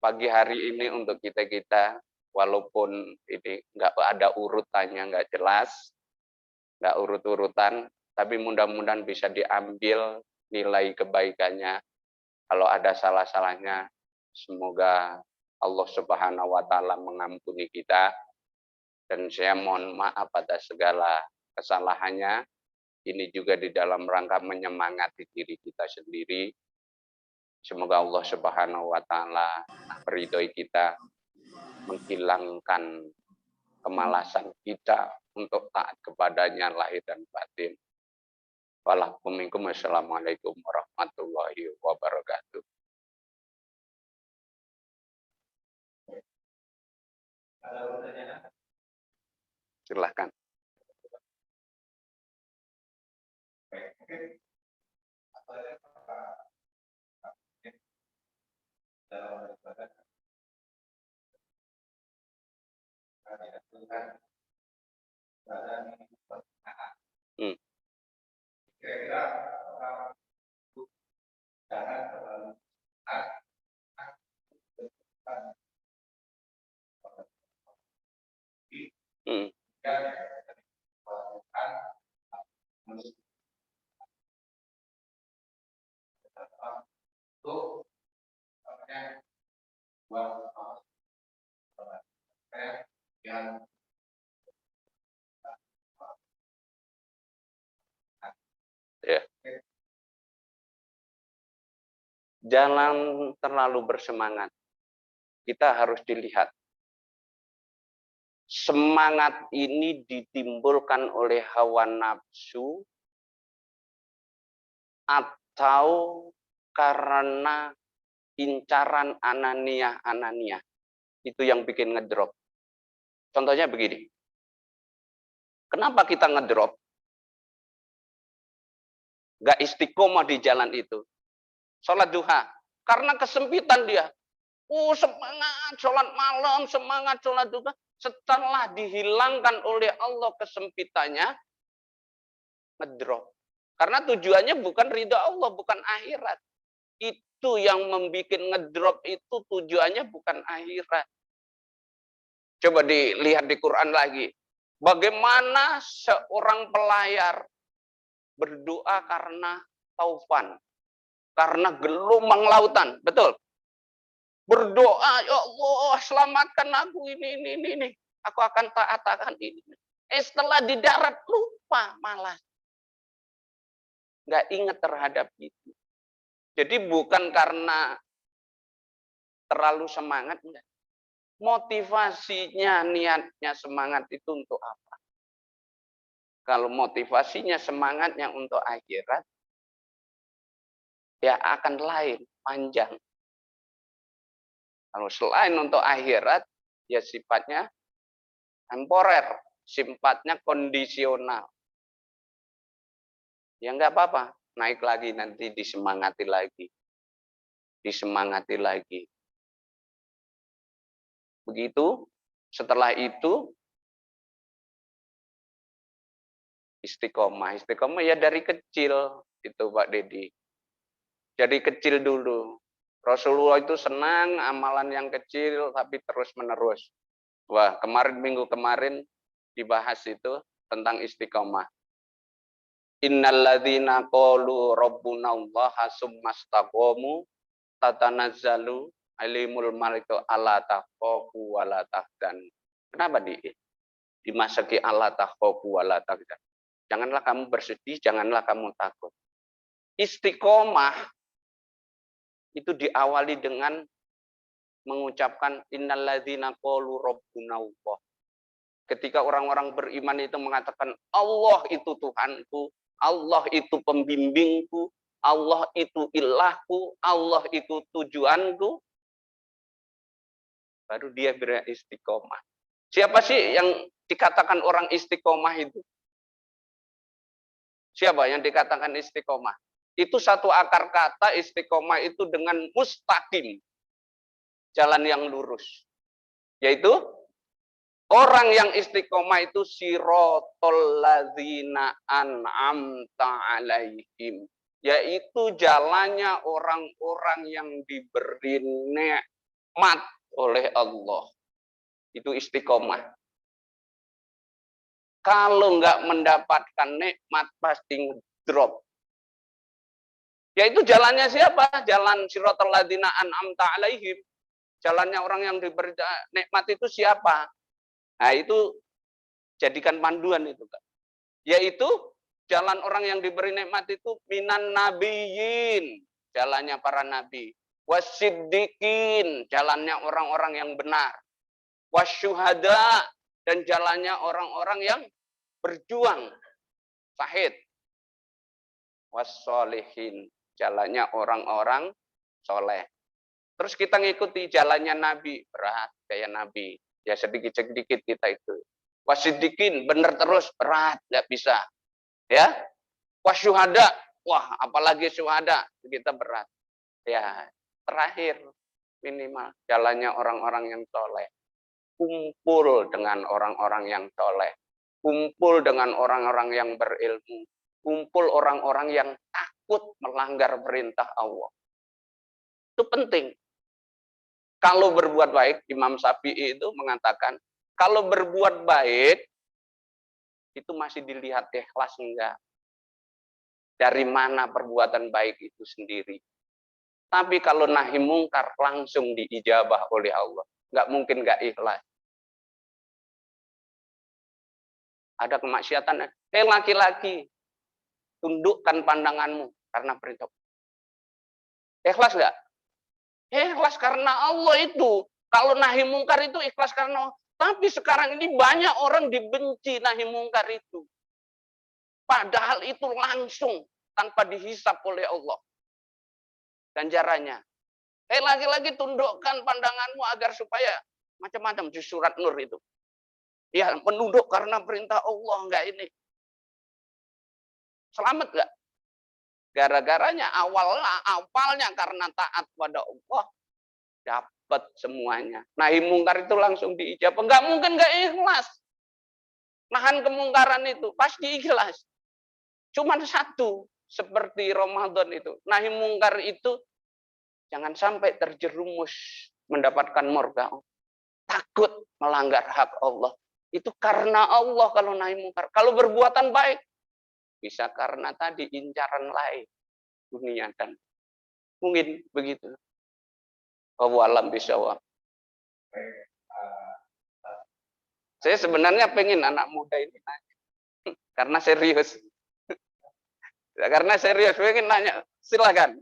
pagi hari ini untuk kita-kita, walaupun ini nggak ada urutannya, nggak jelas, nggak urut-urutan, tapi mudah-mudahan bisa diambil nilai kebaikannya. Kalau ada salah-salahnya, semoga Allah Subhanahu wa ta'ala mengampuni kita. Dan saya mohon maaf atas segala kesalahannya. Ini juga di dalam rangka menyemangati diri kita sendiri. Semoga Allah Subhanahu wa ta'ala meridhoi kita, menghilangkan kemalasan kita untuk taat kepadanya lahir dan batin. Wassalamualaikum warahmatullahi wabarakatuh. Silahkan. Kira-kira jangan terlalu Ya. Jangan terlalu bersemangat. Kita harus dilihat. Semangat ini ditimbulkan oleh hawa nafsu atau karena incaran ananiah. Itu yang bikin ngedrop. Contohnya begini. Kenapa kita ngedrop? Gak istiqomah di jalan itu. Sholat duha. Karena kesempitan dia. Semangat sholat malam, semangat sholat duha. Setelah dihilangkan oleh Allah kesempitannya, ngedrop. Karena tujuannya bukan ridha Allah, bukan akhirat. Itu yang membuat ngedrop itu tujuannya bukan akhirat. Coba dilihat di Quran lagi. Bagaimana seorang pelayar berdoa karena taufan, karena gelombang lautan, betul. Berdoa, ya Allah, selamatkan aku ini. Aku akan taat ini. Setelah di darat lupa malah. Nggak ingat terhadap itu. Jadi bukan karena terlalu semangat, enggak. Motivasinya, niatnya semangat itu untuk apa? Kalau motivasinya semangatnya untuk akhirat, ya akan lain, panjang. Kalau selain untuk akhirat, ya sifatnya temporer, sifatnya kondisional. Ya nggak apa-apa, naik lagi nanti disemangati lagi. Disemangati lagi. Begitu, setelah itu, istiqomah. Istiqomah ya dari kecil, itu Pak Dedi. Dari kecil dulu. Rasulullah itu senang amalan yang kecil, tapi terus menerus. Wah, minggu kemarin dibahas itu tentang istiqomah. Innalladzina qalu rabbuna allaha summastaqamu tatanazzalu alimul maliku alla takhafu wa la tahzan. Kenapa dimasuki alla takhafu wa la tahzan? Janganlah kamu bersedih, janganlah kamu takut. Istiqomah itu diawali dengan mengucapkan innalladzina qalu rabbuna Allah. Ketika orang-orang beriman itu mengatakan Allah itu Tuhanku, Allah itu pembimbingku, Allah itu ilahku, Allah itu tujuanku, baru dia beristiqomah. Siapa sih yang dikatakan orang istiqomah itu? Siapa yang dikatakan istiqomah? Itu satu akar kata istiqomah itu dengan mustaqim, jalan yang lurus. Yaitu orang yang istiqomah itu sirotol ladzina an'amta alaihim. Yaitu jalannya orang-orang yang diberi nikmat oleh Allah. Itu istiqomah. Kalau nggak mendapatkan nikmat pasti ngedrop. Yaitu jalannya siapa? Jalan sirotol ladzina an'amta alaihim. Jalannya orang yang diberi nikmat itu siapa? Nah, itu jadikan panduan itu, Kak. Yaitu jalan orang yang diberi nikmat itu minan nabiyyin, jalannya para nabi. Wasiddiqin, jalannya orang-orang yang benar. Wasyuhada, dan jalannya orang-orang yang berjuang. Syahid. Wassolihin, jalannya orang-orang soleh. Terus kita ngikuti jalannya Nabi, berat kayak Nabi. Ya sedikit-sedikit kita itu. Wasiddiqin, benar terus, berat, nggak bisa. Ya, wasyuhada, wah apalagi syuhada, kita berat. Ya, terakhir minimal jalannya orang-orang yang soleh. Kumpul dengan orang-orang yang soleh. Kumpul dengan orang-orang yang berilmu. Kumpul orang-orang yang takut melanggar perintah Allah. Itu penting. Kalau berbuat baik, Imam Syafi'i itu mengatakan, kalau berbuat baik, itu masih dilihat ikhlas enggak. Dari mana perbuatan baik itu sendiri. Tapi kalau nahi mungkar, langsung diijabah oleh Allah. Enggak mungkin enggak ikhlas. Ada kemaksiatan, laki-laki, tundukkan pandanganmu karena perintah. Ikhlas enggak? Ikhlas karena Allah itu. Kalau nahi mungkar itu ikhlas karena Allah. Tapi sekarang ini banyak orang dibenci nahi mungkar itu. Padahal itu langsung tanpa dihisap oleh Allah. Ganjarannya. Lagi-lagi tundukkan pandanganmu agar supaya macam-macam di surat Nur itu. Ya, menunduk karena perintah Allah enggak ini. Selamat enggak? Gara-garanya awalnya karena taat pada Allah, dapat semuanya. Nahi mungkar itu langsung diijabah. Enggak mungkin enggak ikhlas. Nahan kemungkaran itu pasti ikhlas. Cuman satu, seperti Ramadan itu. Nahi mungkar itu jangan sampai terjerumus mendapatkan murka. Takut melanggar hak Allah. Itu karena Allah kalau nahi mungkar. Kalau berbuatan baik, Bisa karena tadi incaran lain dunia dan mungkin begitu. Wallahu bisawab. Saya sebenarnya pengen anak muda ini nanya, karena serius. Karena serius pengen nanya, silakan.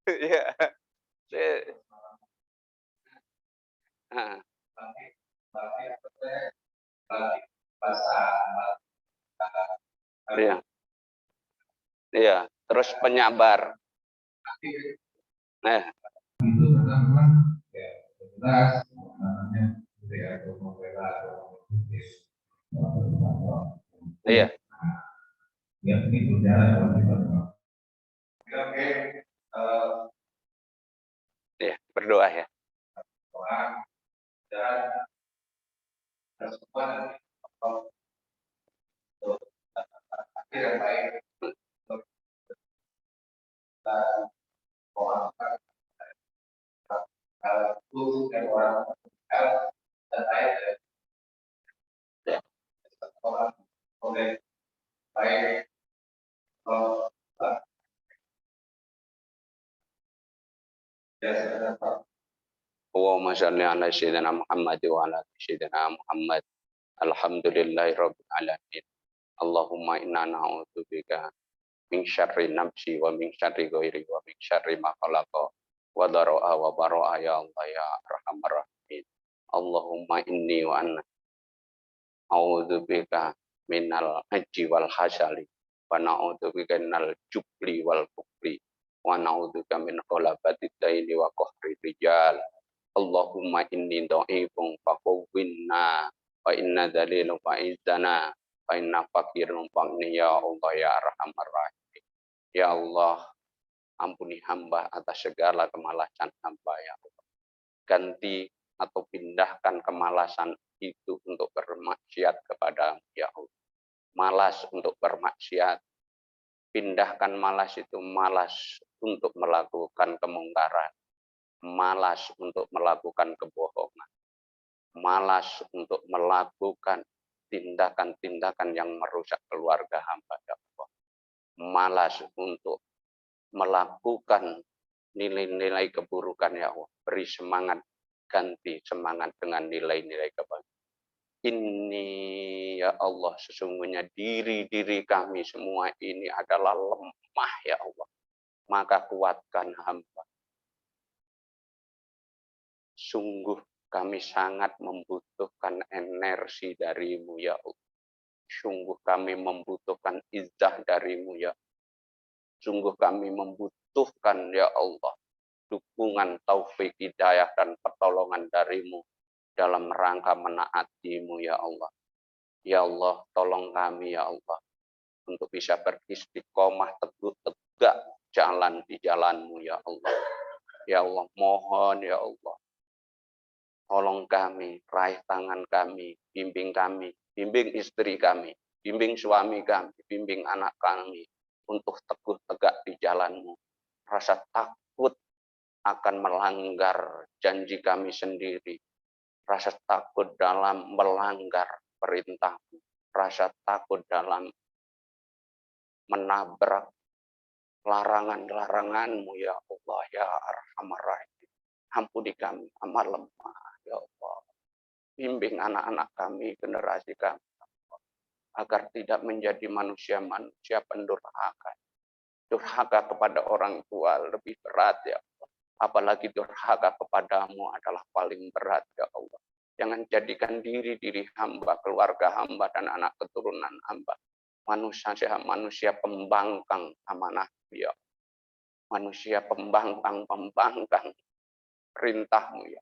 Ya, nah, iya, iya. Terus penyabar. Nah, Itu adalah ya jelas namanya budaya atau membela atau iya. yang ini berjalan kalau kita oke Iya, berdoa ya. orang dan semua untuk akhir yang baik untuk orang itu dan orang dan lain Ya. orang oleh baik Allahumma shalli ala sayyidina Muhammad wa ala ali sayyidina Muhammad. Alhamdulillahirabbil alamin. Allahumma inna na'udzubika min syarri nafsi wa min syarri ghairi wa min syarri ma khalaqa wa dara'a wa bara'a ya Allah ya arhamar rahimin. Allahumma inni wa anna a'udzubika minal ajzi wal hasali wa na'udzubika minal jubli wal bukli wa na'udzubika min ghalabati daini wa qahri rijal. Allahumma inni dha'ifun faqawwinna wa inna dhalilun fa'izzana wa inna faqirun fa'ni ya Allah ya arhamar rahim. Ya Allah, ampuni hamba atas segala kemalasan hamba ya Allah. Ganti atau pindahkan kemalasan itu untuk bermaksiat kepada ya Allah. Malas untuk bermaksiat. Pindahkan malas itu malas untuk melakukan kemungkaran. Malas untuk melakukan kebohongan, malas untuk melakukan tindakan-tindakan yang merusak keluarga hamba ya Allah, malas untuk melakukan nilai-nilai keburukan ya Allah. Beri semangat, ganti semangat dengan nilai-nilai kebaikan. Ini ya Allah, sesungguhnya diri-diri kami semua ini adalah lemah ya Allah, maka kuatkan hamba. Sungguh kami sangat membutuhkan energi darimu ya Allah. Sungguh kami membutuhkan izzah darimu ya. Sungguh kami membutuhkan ya Allah dukungan, taufik, hidayah dan pertolongan darimu dalam rangka menaatimu ya Allah. Ya Allah, tolong kami ya Allah untuk bisa beristiqomah teguh tegak jalan di jalanmu ya Allah. Ya Allah, mohon ya Allah, tolong kami, raih tangan kami, bimbing istri kami, bimbing suami kami, bimbing anak kami untuk teguh tegak di jalanmu. Rasa takut akan melanggar janji kami sendiri. Rasa takut dalam melanggar perintahmu. Rasa takut dalam menabrak larangan-laranganmu ya Allah ya Arhamar Rahim. Ampuni kami, amat lemah ya Allah. Bimbing anak-anak kami, generasi kami, agar tidak menjadi manusia-manusia pendurhaka. Durhaka kepada orang tua lebih berat ya Allah. Apalagi durhaka kepadamu adalah paling berat ya Allah. Jangan jadikan diri-diri hamba, keluarga hamba, dan anak keturunan hamba manusia pembangkang amanah ya. Manusia pembangkang perintahmu ya.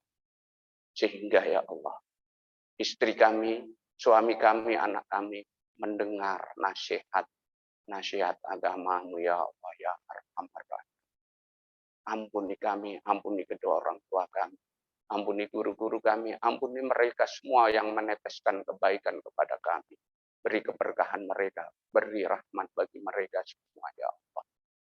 Sehingga ya Allah, istri kami, suami kami, anak kami mendengar nasihat agamamu ya Allah ya Arhamar Rahim. Ampuni kami, ampuni kedua orang tua kami, ampuni guru-guru kami, ampuni mereka semua yang meneteskan kebaikan kepada kami. Beri keberkahan mereka, beri rahmat bagi mereka semua ya Allah.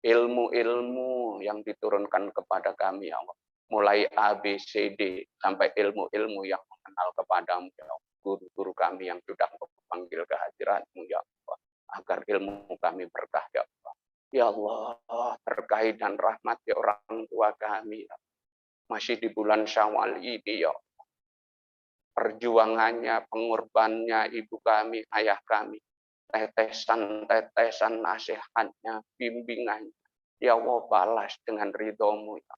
Ilmu-ilmu yang diturunkan kepada kami ya Allah, mulai A, B, C, D, sampai ilmu-ilmu yang mengenal kepadamu ya Allah. Guru-guru kami yang sudah memanggil kehadiratmu ya Allah. agar ilmu kami berkah ya Allah. Ya Allah, terkait dan rahmati orang tua kami ya. Masih di bulan Syawal ini ya. Perjuangannya, pengorbanannya ibu kami, ayah kami. Tetesan-tetesan nasihatnya, bimbingannya. Ya Allah, balas dengan ridhomu ya.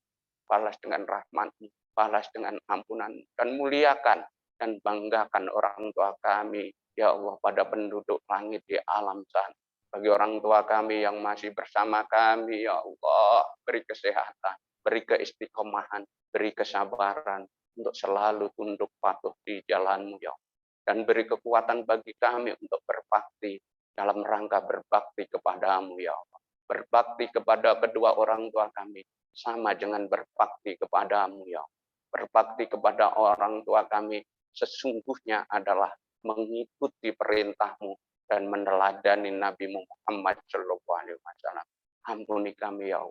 Balas dengan rahmat-Mu, balas dengan ampunan, dan muliakan dan banggakan orang tua kami, ya Allah, pada penduduk langit di alam sana. Bagi orang tua kami yang masih bersama kami, ya Allah, beri kesehatan, beri keistiqomahan, beri kesabaran, untuk selalu tunduk patuh di jalan-Mu, ya Allah. Dan beri kekuatan bagi kami untuk berbakti, dalam rangka berbakti kepadamu, ya Allah. Berbakti kepada kedua orang tua kami, sama dengan berbakti kepadamu ya. Berbakti kepada orang tua kami sesungguhnya adalah mengikuti perintahmu dan meneladani Nabi Muhammad SAW. Ampuni kami ya,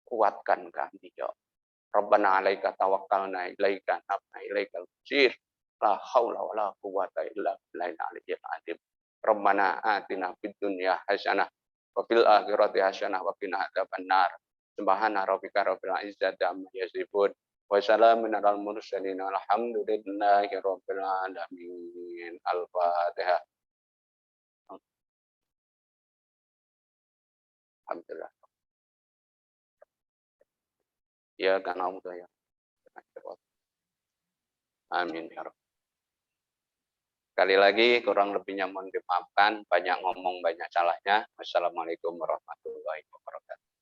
kuatkan kami ya. Rabbana alaika tawakkalna ilaika nabna ilaika al-masir. La haula wa la quwata illa billahil aliyyil azim. Rabbana atina fid dunya hasanah wa fil akhirati hasanah wa qina adzabannar. Subhana rabbika rabbil izzati amma yasifun wa salamun alal mursalin walhamdulillahi rabbil alamin. Al-Fatihah. Alhamdulillah. Ya kana ya. Amin ya Rabb. Sekali lagi kurang lebihnya mohon dimaafkan, banyak ngomong banyak salahnya. Wassalamualaikum warahmatullahi wabarakatuh.